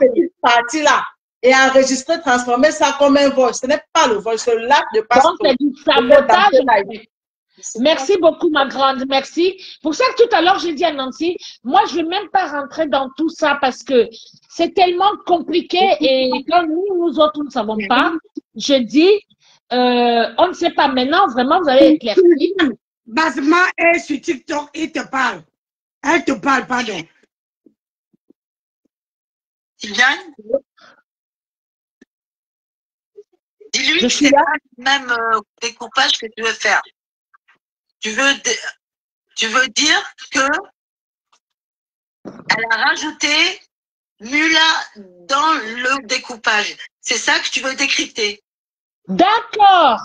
petite partie là. Et enregistrer, transformer ça comme un vol. Ce n'est pas le vol, c'est l'acte de Pasto. Donc c'est du sabotage. Merci beaucoup, ma grande. Merci. Pour ça que tout à l'heure, j'ai dit à Nancy, moi, je ne vais même pas rentrer dans tout ça parce que c'est tellement compliqué et quand nous autres, nous ne savons pas, je dis, on ne sait pas maintenant, vraiment, vous allez éclaircir. Basma est sur TikTok, il te parle. Elle te parle, pardon. Sylviane, dis-lui Je que suis c'est là. pas le même découpage que tu veux faire. Tu veux dire que elle a rajouté Mula dans le découpage. C'est ça que tu veux décrypter. D'accord.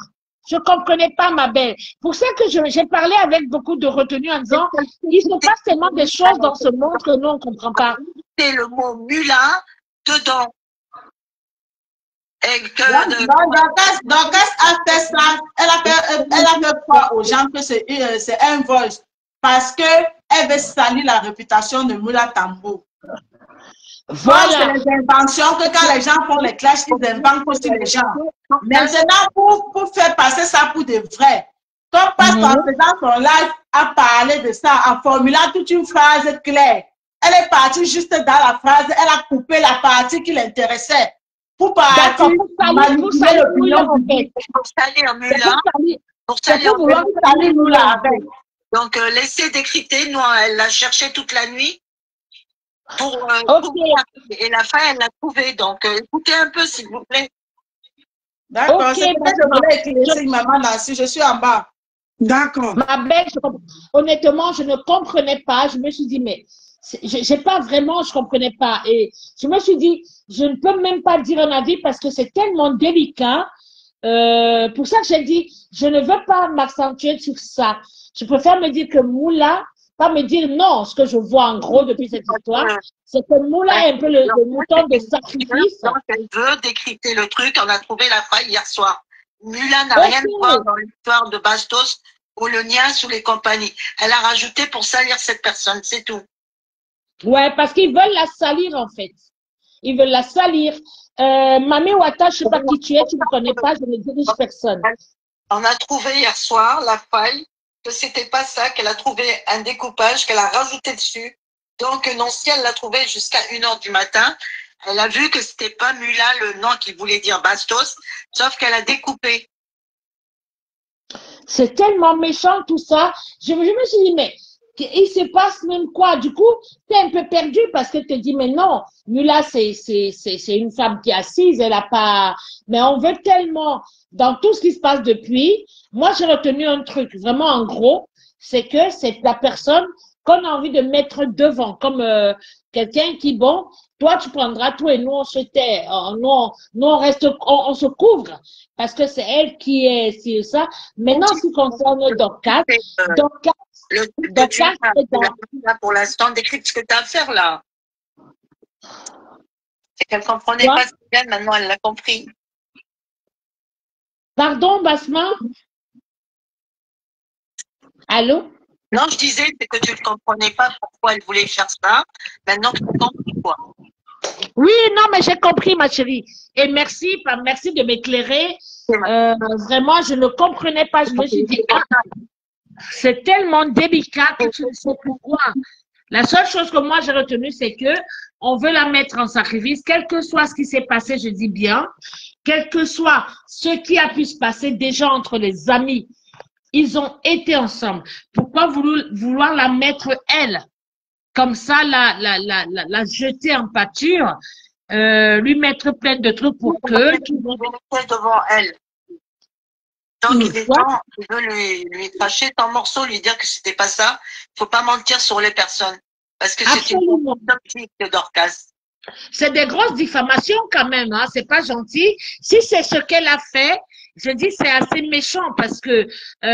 Je ne comprenais pas, ma belle. Pour ça que j'ai parlé avec beaucoup de retenue en disant, il se passe tellement de choses dans ce monde que nous, on ne comprend pas. C'est le mot Mula dedans. Et que Dorcas a fait ça. Elle a fait croire aux gens que c'est un vol. Parce qu'elle veut salir la réputation de Mula Tambo. Voilà. C'est les inventions que quand les gens font les clashs, ils inventent aussi les gens. Maintenant, pour faire passer ça pour de vrai, comme passe en faisant son live à parler de ça, en formulant toute une phrase claire. Elle est partie juste dans la phrase, elle a coupé la partie qui l'intéressait. Pour partir manipuler l'opinion publique. Pour salir Mula. Pour salir Mula avec. Donc, laissez décrypter. Nous, elle l'a cherché toute la nuit. Et la fin, elle l'a trouvé. Donc, écoutez un peu, s'il vous plaît. D'accord, c'est que je voulais éclaircir maman Nancy, je suis en bas. D'accord. Ma belle, honnêtement, je ne comprenais pas. Je me suis dit, mais j'ai pas vraiment, je comprenais pas. Et je me suis dit, je ne peux même pas dire un avis parce que c'est tellement délicat. Pour ça que j'ai dit, je ne veux pas m'accentuer sur ça. Je préfère me dire que Moula, pas me dire non, ce que je vois en gros depuis cette histoire, c'est que Moula est un peu le mouton de sacrifice. Donc, elle veut décrypter le truc. On a trouvé la faille hier soir. Mula n'a rien à voir dans l'histoire de Bastos ou le Nias ou les compagnies. Elle a rajouté pour salir cette personne, c'est tout. Ouais, parce qu'ils veulent la salir en fait. Ils veulent la salir. Mami Wata, je ne sais pas qui tu es, tu ne me connais pas, je ne dirige personne. On a trouvé hier soir la faille, que c'était pas ça, qu'elle a trouvé un découpage, qu'elle a rajouté dessus. Donc, non, si elle l'a trouvé jusqu'à 1h du matin, elle a vu que c'était pas Mula le nom qu'il voulait dire Bastos, sauf qu'elle a découpé. C'est tellement méchant tout ça. Je me suis dit, mais il se passe même quoi? Du coup, tu es un peu perdu parce que tu te dis, mais non, Mula, c'est une femme qui est assise, elle a pas. Mais on veut tellement, dans tout ce qui se passe depuis, moi j'ai retenu un truc vraiment en gros, c'est que c'est la personne qu'on a envie de mettre devant, comme quelqu'un qui, bon, toi tu prendras tout et nous on se tait, nous on reste, on se couvre parce que c'est elle qui est si ça. Maintenant, ce qui concerne Dorcas, le truc que tu as pour l'instant, décrypte ce que tu as à faire là. C'est qu'elle ne comprenait pas ce bien, maintenant elle l'a compris. Pardon, Basma? Allô? Non, je disais que tu ne comprenais pas pourquoi elle voulait faire ça. Maintenant que tu comprends quoi. Oui, non, mais j'ai compris, ma chérie. Et merci de m'éclairer. Vraiment, je ne comprenais pas. Je me suis dit, c'est tellement délicat que tu ne sais pourquoi. La seule chose que moi j'ai retenue, c'est que on veut la mettre en sacrifice, quel que soit ce qui s'est passé, je dis bien, quel que soit ce qui a pu se passer déjà entre les amis. Ils ont été ensemble. Pourquoi vouloir la mettre elle? Comme ça, la jeter en pâture, lui mettre plein de trucs pour que... devant elle. Donc, il est temps, il veut lui cracher ton morceau, lui dire que c'était pas ça. Il faut pas mentir sur les personnes. Parce que c'est une tactique de Dorcas. C'est des grosses diffamations quand même, hein. C'est pas gentil. Si c'est ce qu'elle a fait, je dis c'est assez méchant parce que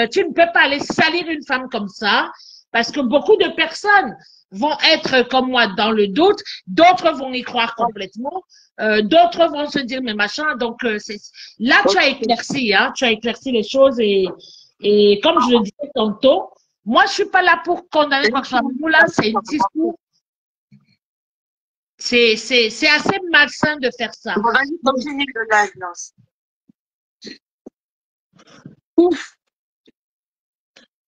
tu ne peux pas aller salir une femme comme ça parce que beaucoup de personnes vont être comme moi dans le doute, d'autres vont y croire complètement, d'autres vont se dire mais machin. Donc là tu as éclairci, hein, tu as éclairci les choses et comme je le disais tantôt, moi je suis pas là pour condamner quoi que ce soit. Là c'est une discours. C'est assez malsain de faire ça. Vas-y, continue le live, Lance. Ouf.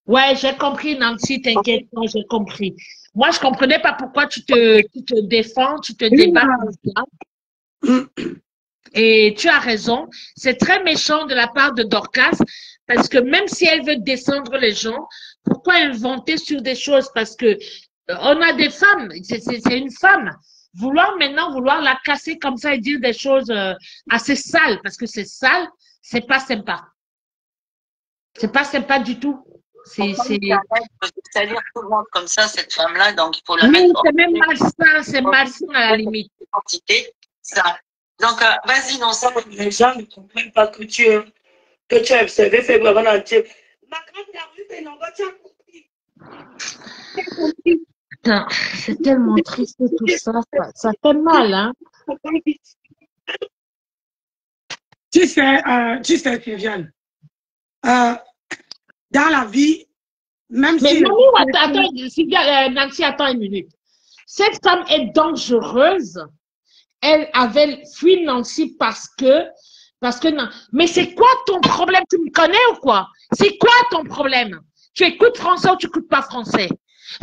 Ouais, j'ai compris, Nancy, t'inquiète pas, j'ai compris. Moi, je comprenais pas pourquoi tu te défends, tu te débats comme ça. Et tu as raison, c'est très méchant de la part de Dorcas, parce que même si elle veut descendre les gens, pourquoi inventer sur des choses? Parce que on a des femmes, c'est une femme. Vouloir la casser comme ça et dire des choses assez sales, parce que c'est sale, c'est pas sympa. C'est pas sympa du tout. C'est salir tout le monde comme ça, cette femme-là, donc il faut la oui, mettre c'est même malsain, c'est malsain à la limite. Ça. Donc, vas-y, non, ça. Les gens ne comprennent pas que tu as observé faiblement en entier. Ma grande Caroline, c'est non, tu as compris. Putain, c'est tellement triste tout ça, ça fait mal, hein. Tu sais, Viviane, dans la vie, même mais si... Mamie, attends, Nancy, attends une minute. Cette femme est dangereuse. Elle avait fui Nancy parce que non. Mais c'est quoi ton problème? Tu me connais ou quoi? C'est quoi ton problème? Tu écoutes français ou tu écoutes pas français?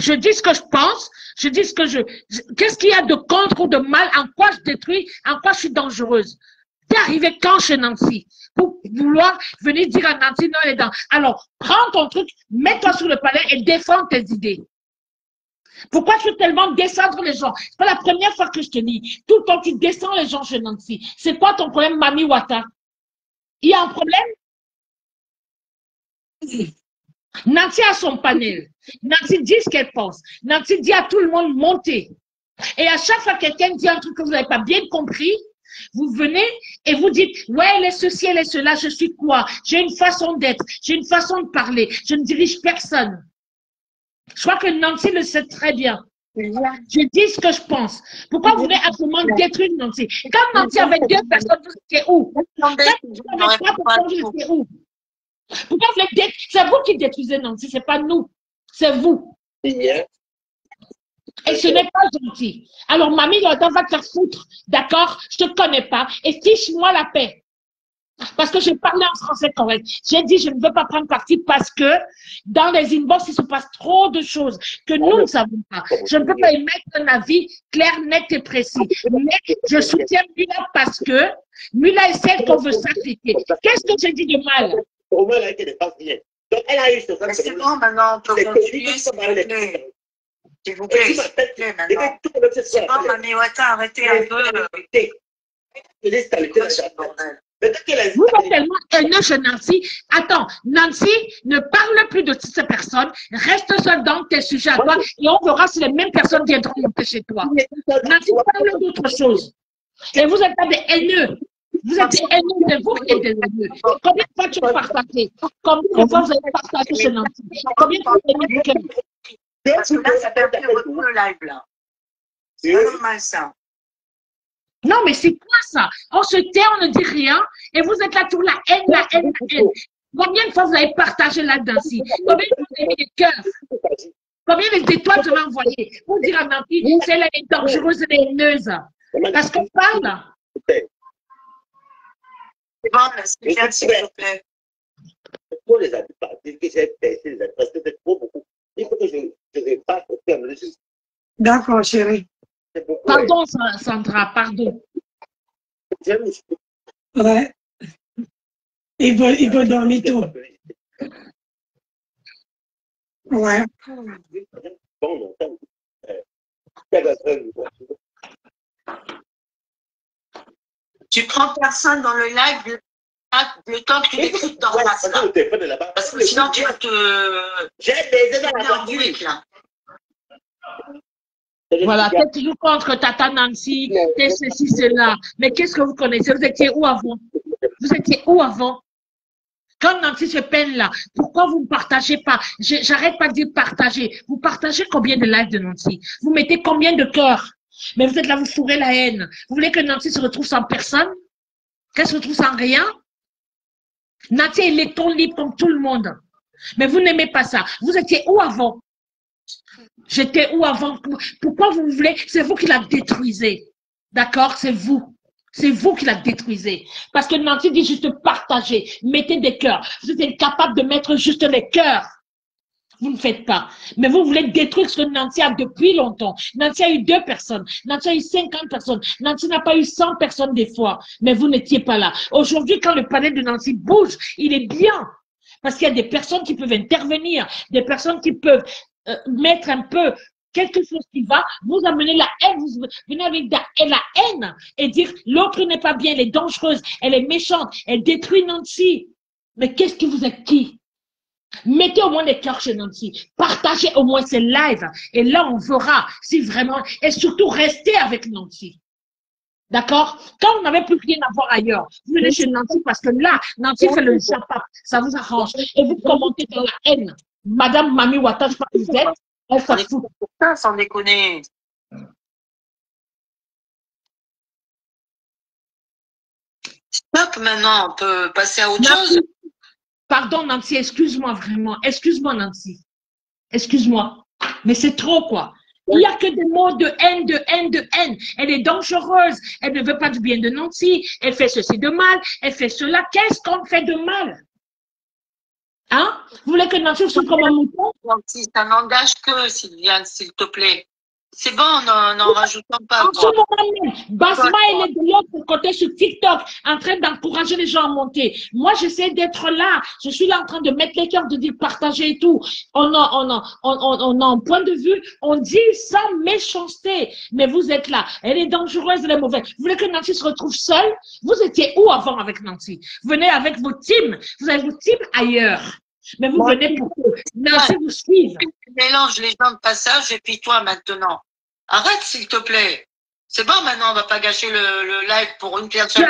Je dis ce que je pense, je dis ce que qu'est-ce qu'il y a de contre ou de mal? En quoi je détruis? En quoi je suis dangereuse? T'es arrivé quand chez Nancy? Pour vouloir venir dire à Nancy, non, elle est dans. Alors, prends ton truc, mets-toi sur le palais et défends tes idées. Pourquoi tu veux tellement descendre les gens? C'est pas la première fois que je te dis. Tout le temps, tu descends les gens chez Nancy. C'est quoi ton problème, Mami Wata? Il y a un problème? Nancy a son panel. Nancy dit ce qu'elle pense. Nancy dit à tout le monde, montez. Et à chaque fois que quelqu'un dit un truc que vous n'avez pas bien compris, vous venez et vous dites, ouais, elle est ceci, elle est cela, je suis quoi? J'ai une façon d'être, j'ai une façon de parler, je ne dirige personne. Je crois que Nancy le sait très bien. Je dis ce que je pense. Pourquoi vous voulez absolument détruire Nancy? Quand Nancy avait 2 personnes, vous étiez où? Quand Nancy avait 3 personnes, vous étiez où? Pourquoi vous voulez détruire? C'est vous qui détruisez Nancy, c'est pas nous. C'est vous. Et ce n'est pas gentil. Alors, Mamie, va te faire foutre. D'accord? Je te connais pas. Et fiche-moi la paix. Parce que j'ai parlé en français correct. J'ai dit, je ne veux pas prendre parti parce que dans les inbox, il se passe trop de choses que nous ne savons pas. Je ne peux pas émettre un avis clair, net et précis. Mais je soutiens Mula parce que Mula est celle qu'on veut sacrifier. Qu'est-ce que j'ai dit de mal? Au moins, elle ne passe rien. Donc, elle a eu ce Mais c'est bon, maintenant, on peut continuer, s'il vous plaît. S'il vous plaît, maintenant. C'est bon, Mami Wata, arrêtez un peu. Vous êtes tellement haineux chez Nancy. Attends, Nancy, ne parle plus de ces personnes. Reste seul dans tes sujets à toi et on verra si les mêmes personnes viendront monter chez toi. Nancy, parle d'autre chose. Et vous êtes pas des haineux. Vous êtes des haineux, c'est vous qui êtes des haineux. Combien de fois tu as partagé? Combien de fois vous avez partagé chez Nancy? Combien de fois vous avez mis du cœur? Parce que là, ça perd beaucoup le live, là. C'est pas normal, ça. Non, mais c'est quoi ça? On se tait, on ne dit rien, et vous êtes là pour la haine, la haine, la haine. Combien de fois vous avez partagé là-dedans? Combien de fois vous avez mis des cœurs? Combien d'étoiles vous avez envoyées? Pour dire à Nancy, celle-là est dangereuse, elle est haineuse. Parce qu'on parle. C'est bon, merci, s'il vous plaît. Pour les adultes, parce que c'est trop beaucoup. Il faut que je dépasse au terme de juste. D'accord, chérie. Pardon, Sandra, pardon. Ouais. Il veut dormir tout. Ouais. Tu prends personne dans le live le temps que tu l'écoutes dans la salle. Parce que sinon, tu vas te... J'ai baisé dans la voiture. Là. Voilà, t'es toujours contre Tata Nancy, t'es ceci, cela. Mais qu'est-ce que vous connaissez? Vous étiez où avant? Vous étiez où avant? Quand Nancy se peine là, pourquoi vous ne partagez pas? J'arrête pas de dire partager. Vous partagez combien de lives de Nancy? Vous mettez combien de cœurs? Mais vous êtes là, vous fourrez la haine. Vous voulez que Nancy se retrouve sans personne? Qu'elle se retrouve sans rien? Nancy est l'électron libre comme tout le monde. Mais vous n'aimez pas ça. Vous étiez où avant? J'étais où avant? Pourquoi vous voulez? C'est vous qui la détruisez. D'accord? C'est vous. C'est vous qui la détruisez. Parce que Nancy dit juste partager. Mettez des cœurs. Vous êtes incapable de mettre juste les cœurs. Vous ne faites pas. Mais vous voulez détruire ce que Nancy a depuis longtemps. Nancy a eu 2 personnes. Nancy a eu 50 personnes. Nancy n'a pas eu 100 personnes des fois. Mais vous n'étiez pas là. Aujourd'hui, quand le palais de Nancy bouge, il est bien. Parce qu'il y a des personnes qui peuvent intervenir, des personnes qui peuvent mettre un peu quelque chose qui va, vous amener la haine, vous venez avec la haine et dire l'autre n'est pas bien, elle est dangereuse, elle est méchante, elle détruit Nancy. Mais qu'est-ce que vous êtes qui? Mettez au moins des cœurs chez Nancy. Partagez au moins ces lives. Et là, on verra si vraiment... Et surtout, restez avec Nancy. D'accord? Quand vous n'avez plus rien à voir ailleurs, vous venez chez Nancy parce que là, Nancy fait le chapa. Ça vous arrange. Et vous commentez dans la haine. Madame Mami Wata, je sais pas qui vous êtes. Elle s'en fout. Ça, sans déconner. Stop maintenant, on peut passer à autre chose. Pardon, Nancy, excuse-moi vraiment. Excuse-moi, Nancy. Excuse-moi. Mais c'est trop, quoi. Il n'y a que des mots de haine, de haine, de haine. Elle est dangereuse. Elle ne veut pas du bien de Nancy. Elle fait ceci de mal. Elle fait cela. Qu'est-ce qu'on fait de mal? Hein? Vous voulez que Nancy soit comme un mouton? Nancy, ça n'engage que Sylviane, s'il te plaît. C'est bon, n'en rajoutons pas. En ce moment même, Basma, elle est de l'autre côté sur TikTok, en train d'encourager les gens à monter. Moi, j'essaie d'être là. Je suis là en train de mettre les cœurs, de dire partager et tout. On a un point de vue, on dit sans méchanceté. Mais vous êtes là. Elle est dangereuse, elle est mauvaise. Vous voulez que Nancy se retrouve seule? Vous étiez où avant avec Nancy? Vous venez avec vos teams. Vous avez vos teams ailleurs. Mais vous venez pour que Nancy vous suive. Tu mélanges les gens de passage et puis toi maintenant. Arrête s'il te plaît. C'est bon maintenant, on va pas gâcher le live pour une personne.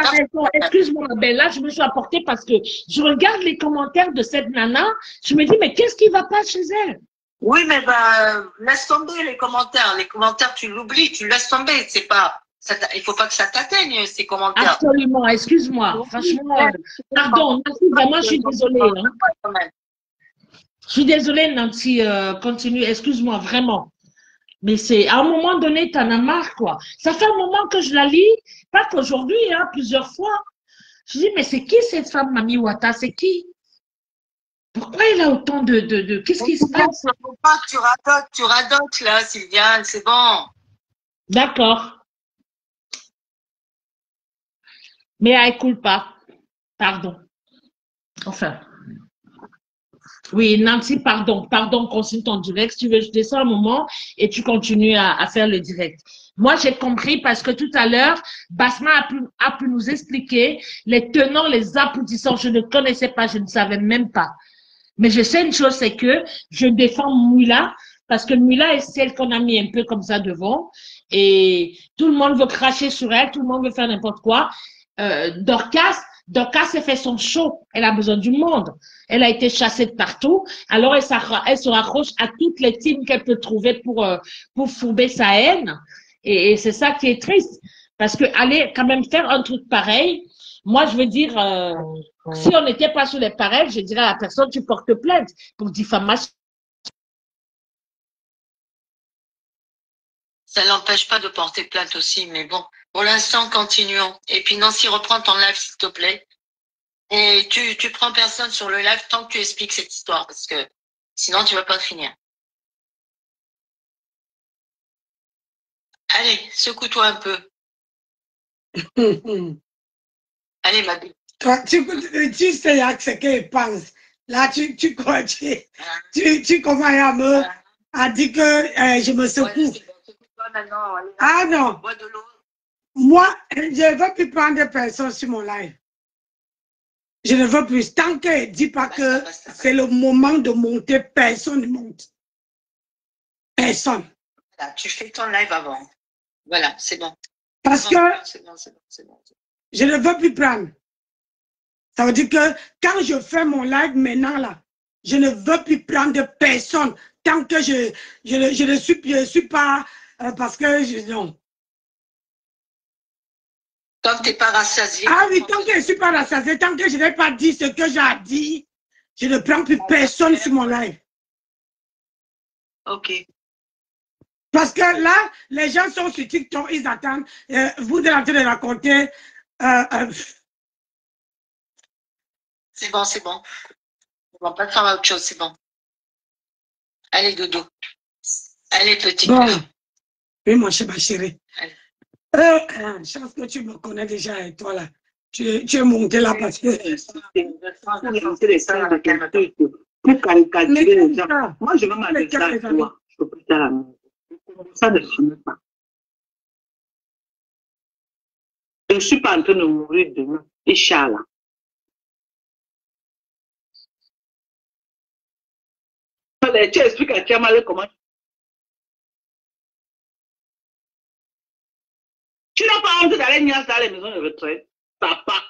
Excuse-moi, ben là je me suis apportée parce que je regarde les commentaires de cette nana, je me dis mais qu'est-ce qui va pas chez elle? Oui, mais ben laisse tomber les commentaires. Les commentaires tu l'oublies, tu laisses tomber. C'est pas. Il faut pas que ça t'atteigne, ces commentaires. Absolument, excuse-moi. Franchement, pardon, Nancy, vraiment, je suis désolée. Hein. Je suis désolée, Nancy, continue, excuse-moi, vraiment. Mais c'est, à un moment donné, t'en as marre, quoi. Ça fait un moment que je la lis, pas qu'aujourd'hui, hein, plusieurs fois. Je dis, mais c'est qui cette femme, Mami Wata? C'est qui? Pourquoi il a autant de... Qu'est-ce qui se passe? Tu radotes, là, Sylviane, c'est bon. D'accord. Mais elle coule pas. Pardon. Enfin. Oui, Nancy, pardon, continue ton direct. Si tu veux, je descends un moment et tu continues à faire le direct. Moi, j'ai compris parce que tout à l'heure, Basma a pu nous expliquer les tenants, les aboutissants. Je ne connaissais pas, je ne savais même pas. Mais je sais une chose, c'est que je défends Mouila parce que Mouila est celle qu'on a mis un peu comme ça devant et tout le monde veut cracher sur elle, tout le monde veut faire n'importe quoi. Dorcas a fait son show. Elle a besoin du monde. Elle a été chassée de partout. Alors, elle se raccroche à toutes les teams qu'elle peut trouver pour fourber sa haine. Et c'est ça qui est triste. Parce que aller quand même faire un truc pareil, moi, je veux dire, si on n'était pas sur les pareils, je dirais à la personne, tu portes plainte pour diffamation. Ça l'empêche pas de porter plainte aussi, mais bon, pour l'instant, continuons. Et puis Nancy, reprends ton live, s'il te plaît. Et tu prends personne sur le live tant que tu expliques cette histoire, parce que sinon, tu vas pas finir. Allez, secoue-toi un peu. Allez, ma belle. Toi, tu sais ce qu'elle pense. Là, tu commences à dire que je me secoue. Ah non. Moi, je ne veux plus prendre personne sur mon live. Je ne veux plus. Tant qu'elle ne dit pas que c'est le moment de monter, personne ne monte. Personne. Voilà, tu fais ton live avant. Voilà, c'est bon. Parce que je ne veux plus prendre. Ça veut dire que quand je fais mon live maintenant, là, je ne veux plus prendre de personne tant que je ne suis pas parce que non. Tant que tu n'es pas rassasié. Ah oui, tant que je ne suis pas rassasié, tant que je n'ai pas dit ce que j'ai dit, je ne prends plus personne sur mon live. Ok. Parce que là, les gens sont sur TikTok, ils attendent. Vous êtes en train de raconter. C'est bon, c'est bon. On va pas faire autre chose, c'est bon. Allez, dodo. Allez, petit Bon. cœur. Oui, mon cher, ma chérie. Allez. Je pense que tu me connais déjà et toi là. Tu es monté là parce que. Pour caricaturer les gens. Moi, je vais m'adresser à toi. Je peux plus faire la même. Ça ne finit pas. Je ne suis pas en train de mourir demain. Inch'Allah. Tu expliques à Tiamale comment. Tu n'as pas honte d'aller dans les maisons de retraite. Papa.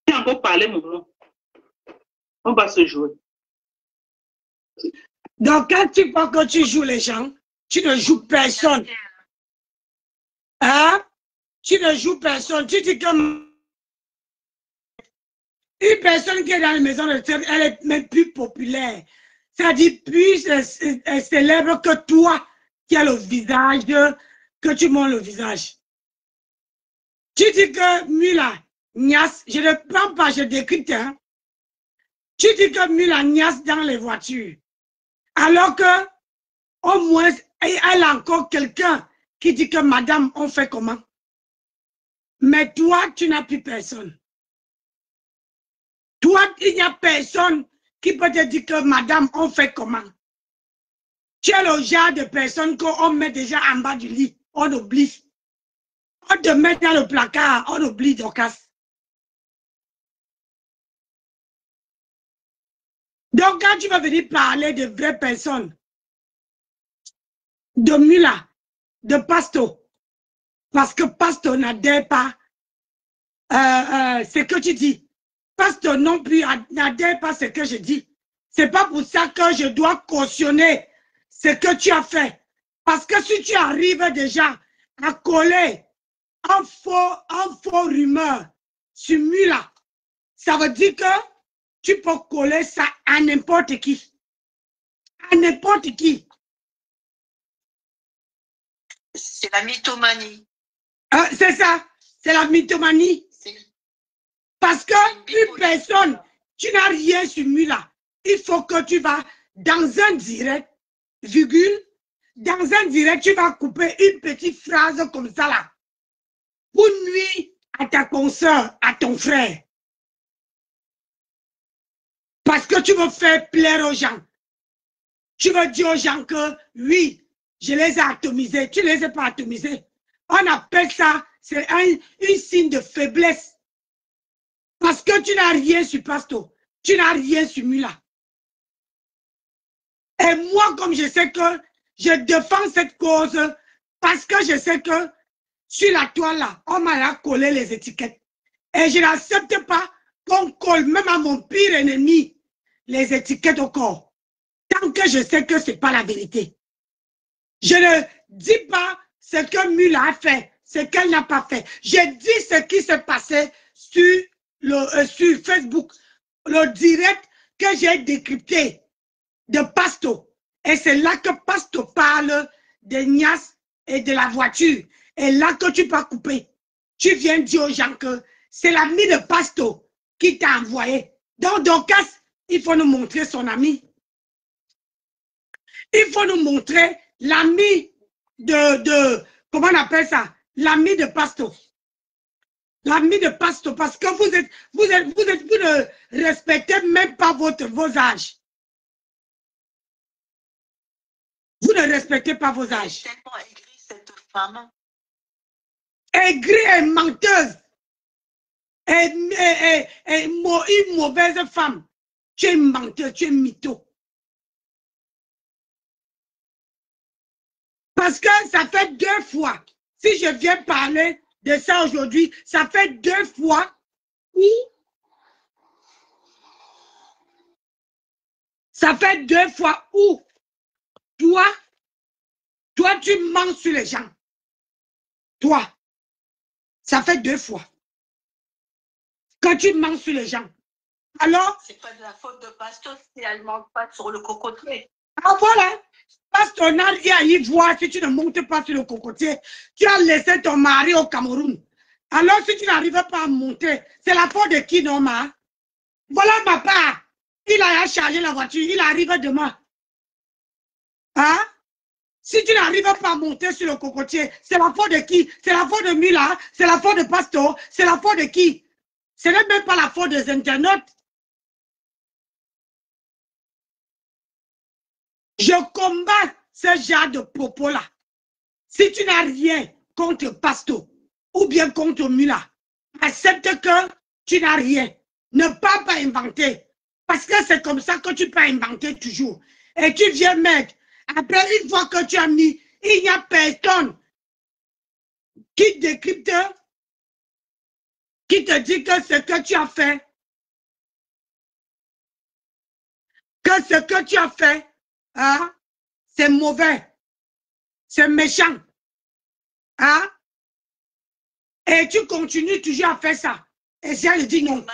Tu as encore parlé, mon nom. On va se jouer. Donc, quand tu crois que tu joues les gens, tu ne joues personne. Hein? Tu ne joues personne. Tu dis que une personne qui est dans la maison de retraite, elle est même plus populaire. C'est-à-dire plus célèbre que toi qui as le visage, que tu montres le visage. Tu dis que Mula, Nias, je ne prends pas, je décrypte. Hein? Tu dis que Mula, Nias dans les voitures. Alors que, au moins, elle a encore quelqu'un qui dit que madame, on fait comment? Mais toi, tu n'as plus personne. Toi, il n'y a personne qui peut te dire que madame, on fait comment? Tu es le genre de personne qu'on met déjà en bas du lit, on oublie. On te met dans le placard, on oublie Dorcas. Donc, quand tu vas venir parler de vraies personnes, de Mula, de Pasto, parce que Pasto n'adhère pas ce que tu dis. Pasto non plus n'adhère pas ce que je dis. C'est pas pour ça que je dois cautionner ce que tu as fait. Parce que si tu arrives déjà à coller un faux rumeur sur Mula, ça veut dire que tu peux coller ça à n'importe qui. À n'importe qui. C'est la mythomanie. C'est ça. C'est la mythomanie. Parce que une personne, tu n'as rien sur Mula. Il faut que tu vas dans un direct, virgule, dans un direct, tu vas couper une petite phrase comme ça là. Pour nuire à ta consoeur, à ton frère. Parce que tu veux faire plaire aux gens. Tu veux dire aux gens que oui, je les ai atomisés. Tu ne les as pas atomisés. On appelle ça, c'est un signe de faiblesse. Parce que tu n'as rien sur Pasto. Tu n'as rien sur Mula. Et moi, comme je sais que je défends cette cause, parce que je sais que sur la toile là, on m'a collé les étiquettes. Et je n'accepte pas qu'on colle même à mon pire ennemi les étiquettes au corps. Tant que je sais que ce n'est pas la vérité. Je ne dis pas ce que Mula a fait, ce qu'elle n'a pas fait. Je dis ce qui s'est passé sur Facebook, le direct que j'ai décrypté de Pasto. Et c'est là que Pasto parle de Nias et de la voiture. Et là que tu peux couper. Tu viens dire aux gens que c'est l'ami de Pasto qui t'a envoyé. Donc, Dorcas, il faut nous montrer son ami. Il faut nous montrer l'ami comment on appelle ça? L'ami de Pasto. L'ami de Pasto, parce que vous ne respectez même pas vos âges. Vous ne respectez pas vos âges. Elle est tellement aigrie, cette femme. Aigrie et menteuse. Une mauvaise femme. Tu es menteuse, tu es mytho. Parce que ça fait 2 fois. Si je viens parler de ça aujourd'hui, ça fait 2 fois où toi, tu mens sur les gens. Toi, ça fait 2 fois. Quand tu mens sur les gens. Alors, c'est pas de la faute de Pasto si elle ne monte pas sur le cocotier. Ah voilà. Pasto n'a rien à y voir si tu ne montes pas sur le cocotier. Tu as laissé ton mari au Cameroun. Alors si tu n'arrives pas à monter, c'est la faute de qui, non, ma? Voilà ma part. Il a chargé la voiture, il arrive demain. Hein? Si tu n'arrives pas à monter sur le cocotier, c'est la faute de qui? C'est la faute de Mila, c'est la faute de Pasto, c'est la faute de qui? Ce n'est même pas la faute des internautes. Je combats ce genre de propos-là. Si tu n'as rien contre Pasto ou bien contre Mila, accepte que tu n'as rien. Ne pas inventer. Parce que c'est comme ça que tu peux inventer toujours. Et tu viens mettre. Après, une fois que tu as mis, il n'y a personne qui décrypte, qui te dit que ce que tu as fait, hein, c'est mauvais, c'est méchant. Hein? Et tu continues toujours à faire ça. Et si elle dit non.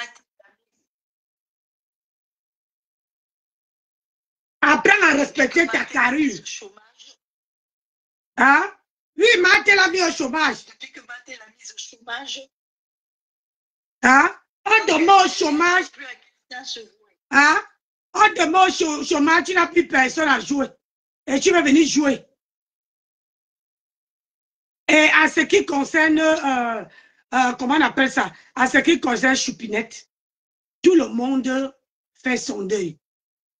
Apprends à respecter ta carrure. Hein? Oui, Maté l'a mis au chômage. Depuis que Maté l'a mise au chômage. Hein? On demande au chômage. Hein? On demande au chômage, tu n'as plus personne à jouer. Et tu vas venir jouer. Et à ce qui concerne, comment on appelle ça? À ce qui concerne Choupinette, tout le monde fait son deuil.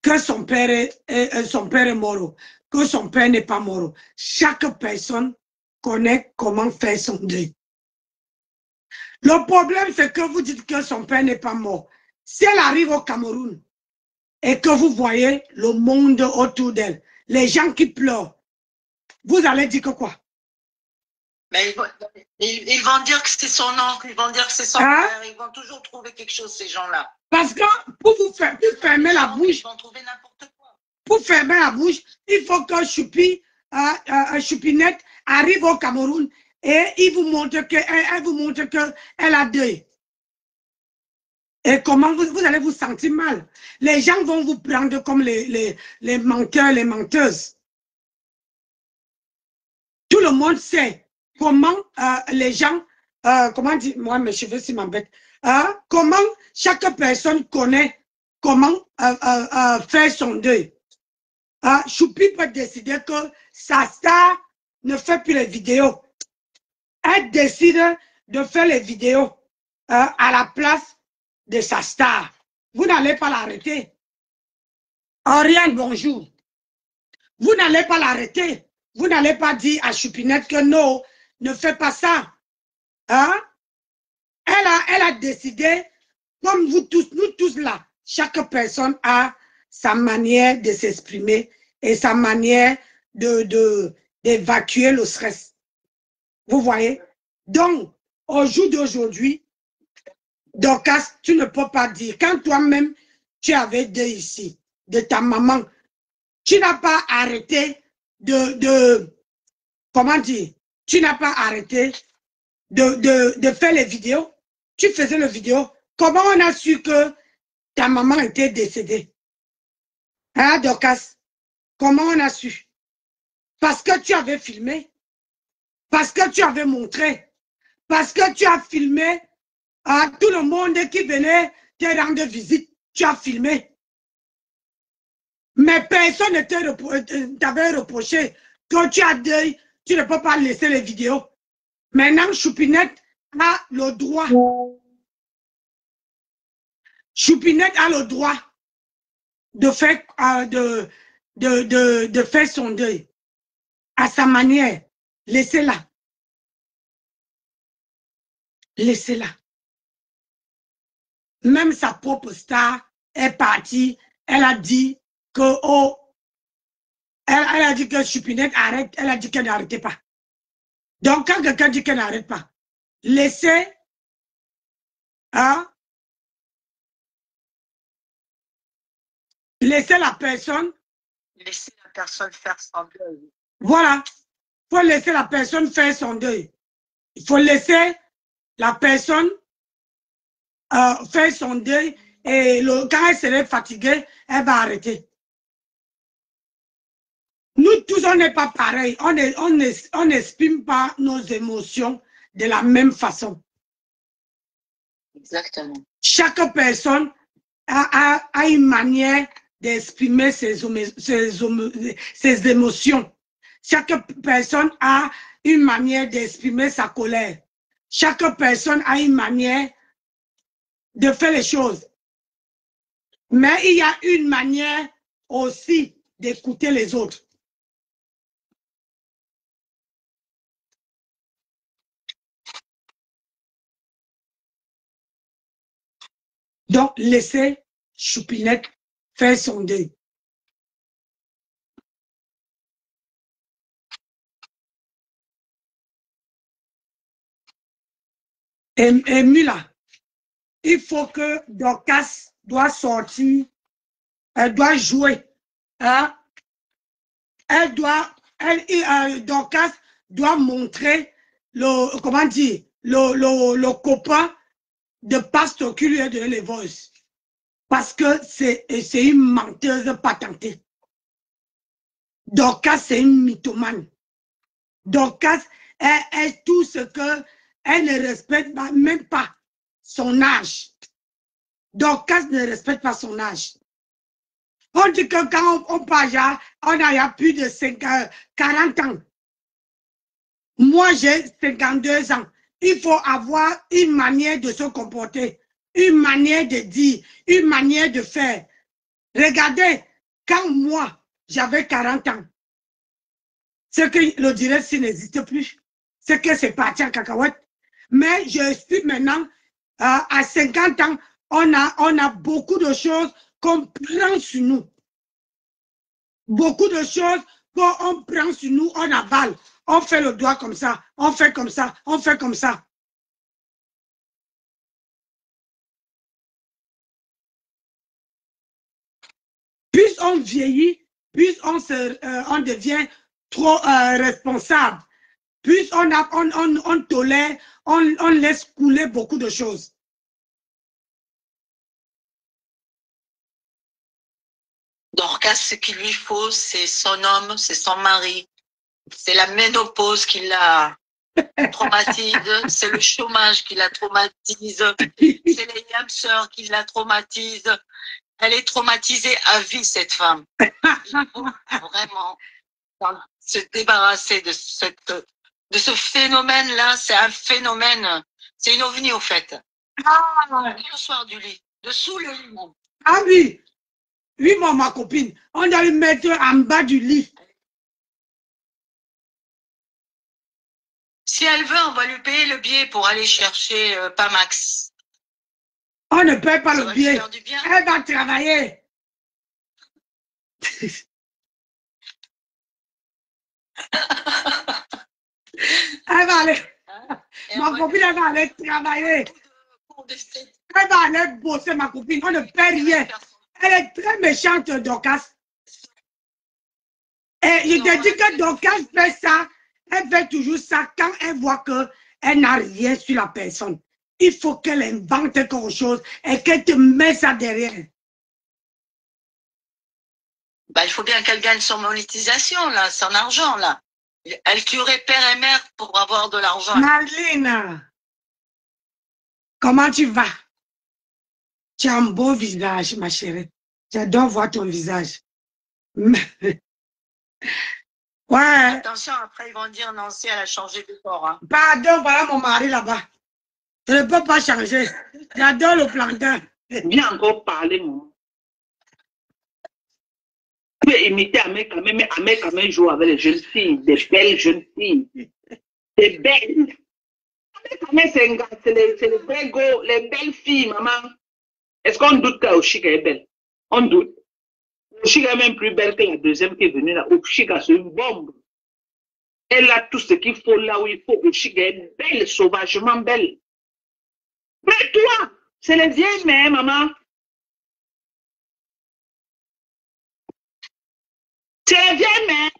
Que son père est mort, que son père n'est pas mort. Chaque personne connaît comment faire son deuil. Le problème, c'est que vous dites que son père n'est pas mort. Si elle arrive au Cameroun et que vous voyez le monde autour d'elle, les gens qui pleurent, vous allez dire que quoi? Mais ils vont dire que c'est son oncle, ils vont dire que c'est son père, ils vont toujours trouver quelque chose, ces gens-là. Parce que pour vous fermer la bouche, ils vont trouver n'importe quoi. Pour fermer la bouche, il faut que Choupinette arrive au Cameroun et il vous montre qu'elle a deuil. Et comment vous allez vous sentir mal? Les gens vont vous prendre comme les menteurs, les menteuses. Tout le monde sait comment les gens, comment dire, moi mes cheveux s'ils m'embêtent, comment chaque personne connaît comment faire son deuil. Choupi peut décider que sa star ne fait plus les vidéos. Elle décide de faire les vidéos à la place de sa star. Vous n'allez pas l'arrêter. Oriane, bonjour. Vous n'allez pas l'arrêter. Vous n'allez pas dire à Choupinette que non, ne fais pas ça. Hein? Elle a décidé, comme vous tous, nous tous là, chaque personne a sa manière de s'exprimer et sa manière d'évacuer le stress. Vous voyez? Donc, au jour d'aujourd'hui, Dorcas, tu ne peux pas dire, quand toi-même, tu avais deux ici, de ta maman, tu n'as pas arrêté comment dire, tu n'as pas arrêté de faire les vidéos. Tu faisais les vidéos. Comment on a su que ta maman était décédée? Hein, Dorcas? Comment on a su? Parce que tu avais filmé. Parce que tu avais montré. Parce que tu as filmé à tout le monde qui venait te rendre visite. Tu as filmé. Mais personne ne t'avait reproché que tu as deuil. Tu ne peux pas laisser les vidéos. Maintenant, Choupinette a le droit. Choupinette a le droit de faire, de faire son deuil à sa manière. Laissez-la. Laissez-la. Même sa propre star est partie. Elle a dit que, oh, elle a dit que Choupinette arrête. Elle a dit qu'elle n'arrêtait pas. Donc, quand quelqu'un dit qu'elle n'arrête pas, laissez, laissez la personne. Laissez la personne faire son deuil. Voilà. Il faut laisser la personne faire son deuil. Il faut laisser la personne faire son deuil et quand elle serait fatiguée, elle va arrêter. Nous tous, on n'est pas pareil. On n'exprime pas nos émotions de la même façon. Exactement. Chaque personne a une manière d'exprimer ses émotions. Chaque personne a une manière d'exprimer sa colère. Chaque personne a une manière de faire les choses. Mais il y a une manière aussi d'écouter les autres. Donc, laissez Choupinette faire son deuil. Et Mula, il faut que Dorcas doit sortir, elle doit jouer. Hein? Dorcas doit montrer le, comment dire, le copain de pasteur qui lui a donné les voices. Parce que c'est une menteuse patentée. Dorcas, c'est une mythomane. Dorcas est tout ce que elle ne respecte même pas son âge. Dorcas ne respecte pas son âge. On dit que quand on parle, on a plus de 40 ans. Moi, j'ai 52 ans. Il faut avoir une manière de se comporter, une manière de dire, une manière de faire. Regardez, quand moi, j'avais 40 ans, c'est que le direct n'existe plus. C'est que c'est parti en cacahuète. Mais je suis maintenant, à 50 ans, on a beaucoup de choses qu'on prend sur nous. Beaucoup de choses qu'on prend sur nous, on avale. On fait le doigt comme ça, on fait comme ça, on fait comme ça. Plus on vieillit, plus on devient trop responsable. Plus on tolère, on laisse couler beaucoup de choses. Dorcas, ce qu'il lui faut, c'est son homme, c'est son mari. C'est la ménopause qui la traumatise, c'est le chômage qui la traumatise, c'est les hamsters qui la traumatisent. Elle est traumatisée à vie, cette femme. Il faut vraiment se débarrasser de ce phénomène-là. C'est un phénomène, c'est une ovni au fait. Le soir du lit, dessous le lit. Ah oui, oui, moi, ma copine, on doit le mettre en bas du lit. Si elle veut, on va lui payer le billet pour aller chercher Pamax. On ne paye pas le billet. Elle va travailler. Elle va aller. Ma copine, elle va aller travailler. Elle va aller bosser, ma copine. On ne paye rien. Elle est très méchante, Dorcas. Et je te dis que Dorcas fait ça. Elle fait toujours ça quand elle voit qu'elle n'a rien sur la personne. Il faut qu'elle invente quelque chose et qu'elle te mette ça derrière. Bah, il faut bien qu'elle gagne son monétisation, là, son argent, là. Elle tuerait père et mère pour avoir de l'argent. Marlene, comment tu vas? Tu as un beau visage, ma chérie. J'adore voir ton visage. Ouais. Attention, après ils vont dire Nancy, elle a changé de corps. Hein. Pardon, voilà mon mari là-bas. Je ne peux pas changer. J'adore le plantain. Viens encore parler, moi. Tu peux imiter Ahmed Kamé, mais Ahmed Kamé joue avec les jeunes filles, des belles jeunes filles. Des belles. Ahmed Kamé, c'est un gars, c'est les belles filles, maman. Est-ce qu'on doute qu'Oshika est belle? On doute. Oshika est même plus belle que la deuxième qui est venue là. Oshika, c'est une bombe. Elle a tout ce qu'il faut là où il faut. Oshika est belle, sauvagement belle. Mais toi, c'est les vieilles mères, maman. C'est les vieilles mères.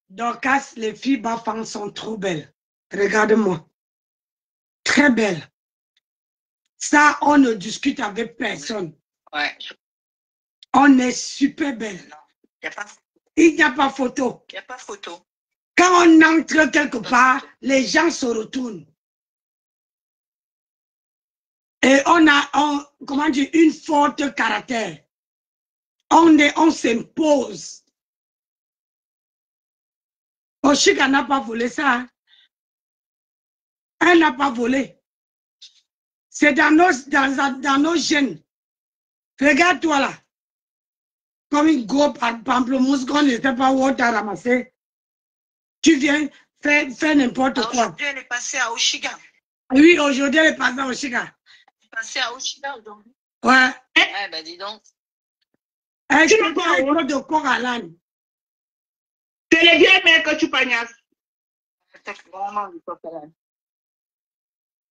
Dorcas, les filles Bafang sont trop belles. Regarde-moi. Très belles. Ça, on ne discute avec personne. Ouais. On est super belles. Il n'y a pas photo. Il n'y a pas photo. Quand on entre quelque part, les gens se retournent. Et comment dire, une forte caractère. On s'impose. Oshika n'a pas volé ça. Elle n'a pas volé. C'est dans nos gènes. Regarde-toi là. Comme une gros pamplemousse qu'on ne sait pas où tu as ramassé. Tu viens faire n'importe quoi. Aujourd'hui, elle est passée à Oshiga. Oui, aujourd'hui, elle est passée à Oshiga. Elle est passée à Oshiga aujourd'hui. Ouais. Ouais, ben dis donc. Elle est de corps à l'âne. C'est les vieilles mères que tu pagnasses.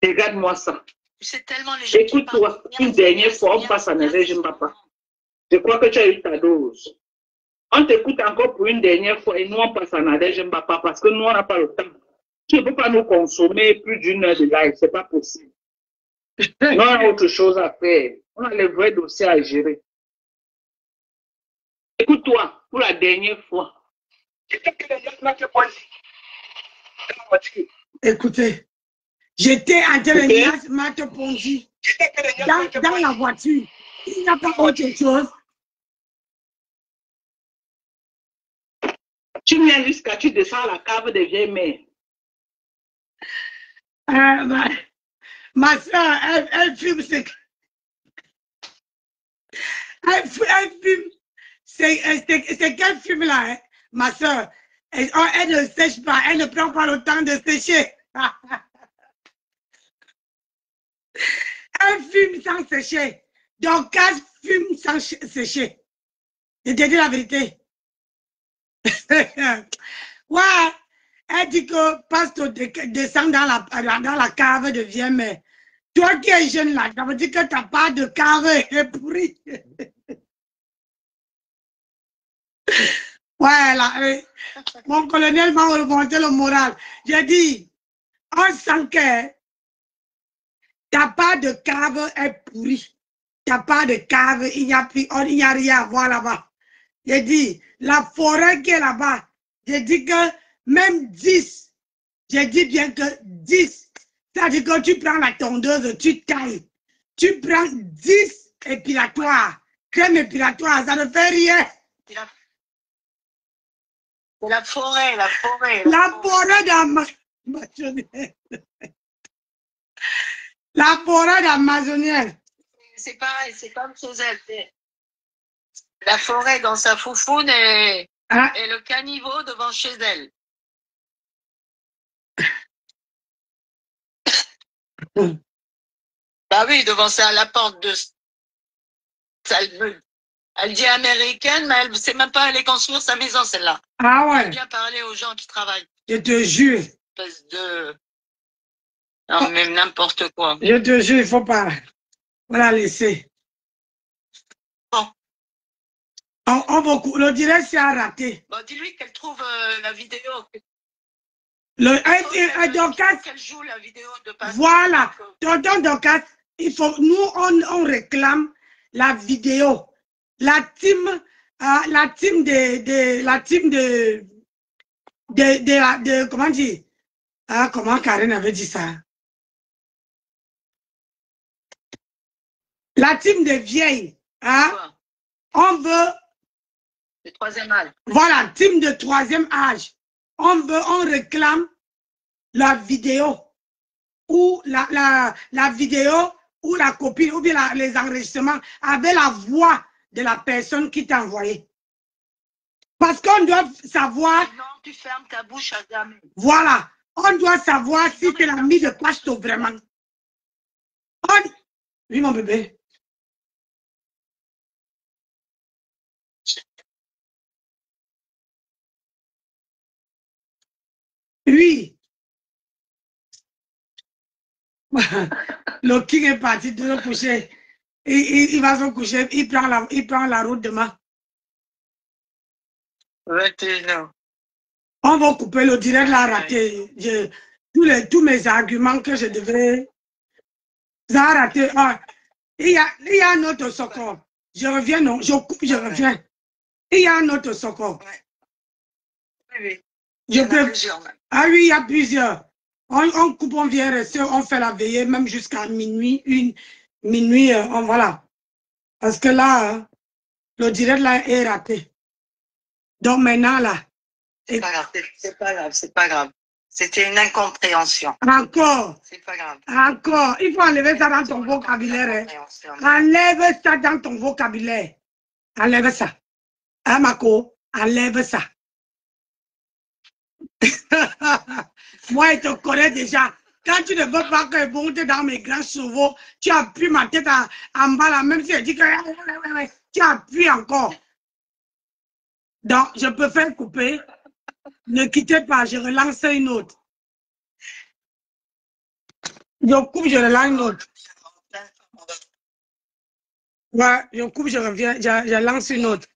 Regarde-moi ça. C'est tellement les gens. Écoute-toi, une dernière fois, on passe à Nadège Mbapa. Je crois que tu as eu ta dose. On t'écoute encore pour une dernière fois et nous, on passe à Nadège Mbapa parce que nous, on n'a pas le temps. Tu ne peux pas nous consommer plus d'une heure de live, c'est pas possible. Nous, on a autre chose à faire. On a les vrais dossiers à gérer. Écoute-toi, pour la dernière fois. Écoutez, j'étais en train de Mate Ponji dans la voiture. Il n'y a pas autre chose. Tu viens jusqu'à tu descends à la cave des vieilles mères. Ma soeur, elle fume. Elle fume. C'est quel film là, hein? Ma soeur? Elle ne sèche pas, elle ne prend pas le temps de sécher. Elle fume sans sécher. Donc, elle fume sans sécher. Je te dis la vérité. Ouais, elle dit que pasteur descend dans la cave de vieille mère. Toi qui es jeune là, ça veut dire que tu n'as pas de cave et pourri. Ouais, là, mon colonel m'a remonté le moral. J'ai dit, on sent que ta part de cave est pourrie. Ta part de cave, il n'y a rien à voir là-bas. J'ai dit, la forêt qui est là-bas, j'ai dit que même 10, j'ai dit bien que 10, c'est-à-dire que tu prends la tondeuse, tu tailles, tu prends 10 épilatoires, crème épilatoire, ça ne fait rien. C'est la forêt, la forêt. La forêt d'Amazonienne. La forêt d'Amazonienne. C'est pareil, c'est comme chez elle. La forêt dans sa foufoune et le caniveau devant chez elle. Bah oui, devant ça, la porte de... Elle dit américaine, mais elle ne sait même pas aller construire sa maison, celle-là. Ah ouais. Elle vient parler aux gens qui travaillent. Je te jure. Espèce de... Non, même n'importe quoi. Je te jure, il ne faut pas la laisser. Bon. Le direct, c'est à rater. Bon, dis-lui qu'elle trouve la vidéo. Qu'elle joue la vidéo de Pasteur. Voilà. Tonton Docas, nous, on réclame la vidéo. La team de comment dire? Comment Karen avait dit ça? La team des vieilles. On veut. Le troisième âge. Voilà, team de troisième âge. On réclame la vidéo. Ou la vidéo, ou la copie, ou bien les enregistrements avec la voix de la personne qui t'a envoyé. Parce qu'on doit savoir... Non, tu fermes ta bouche à jamais. Voilà. On doit savoir si c'est l'ami de Pasto vraiment. Oui, mon bébé. Oui. Le king est parti de se coucher. Il va se coucher. Il prend la route demain. 21h. On va couper le direct là, raté. Tous mes arguments que je devrais... Ça a raté. Il y a un autre Soko. Je reviens, non? Je coupe, je reviens. Il y a un autre Soko. Oui. Ah oui, il y a plusieurs. On coupe, on vient rester, on fait la veillée, même jusqu'à minuit, minuit, voilà. Parce que là, le direct là est raté. Donc maintenant là. C'est pas grave, c'est pas grave, c'est pas grave. C'était une incompréhension. Encore. C'est pas grave. Encore. Il faut enlever ça dans ton vocabulaire. Enlève ça dans ton vocabulaire. Enlève ça. Hein, Marco? Enlève ça. Moi, je te connais déjà. Quand tu ne veux pas que je monte dans mes grands chevaux, tu appuies ma tête en bas là, même si je dis que tu appuies encore. Donc, je peux faire couper. Ne quittez pas, je relance une autre. Je coupe, je relance une autre. Ouais, je coupe, je reviens, je lance une autre.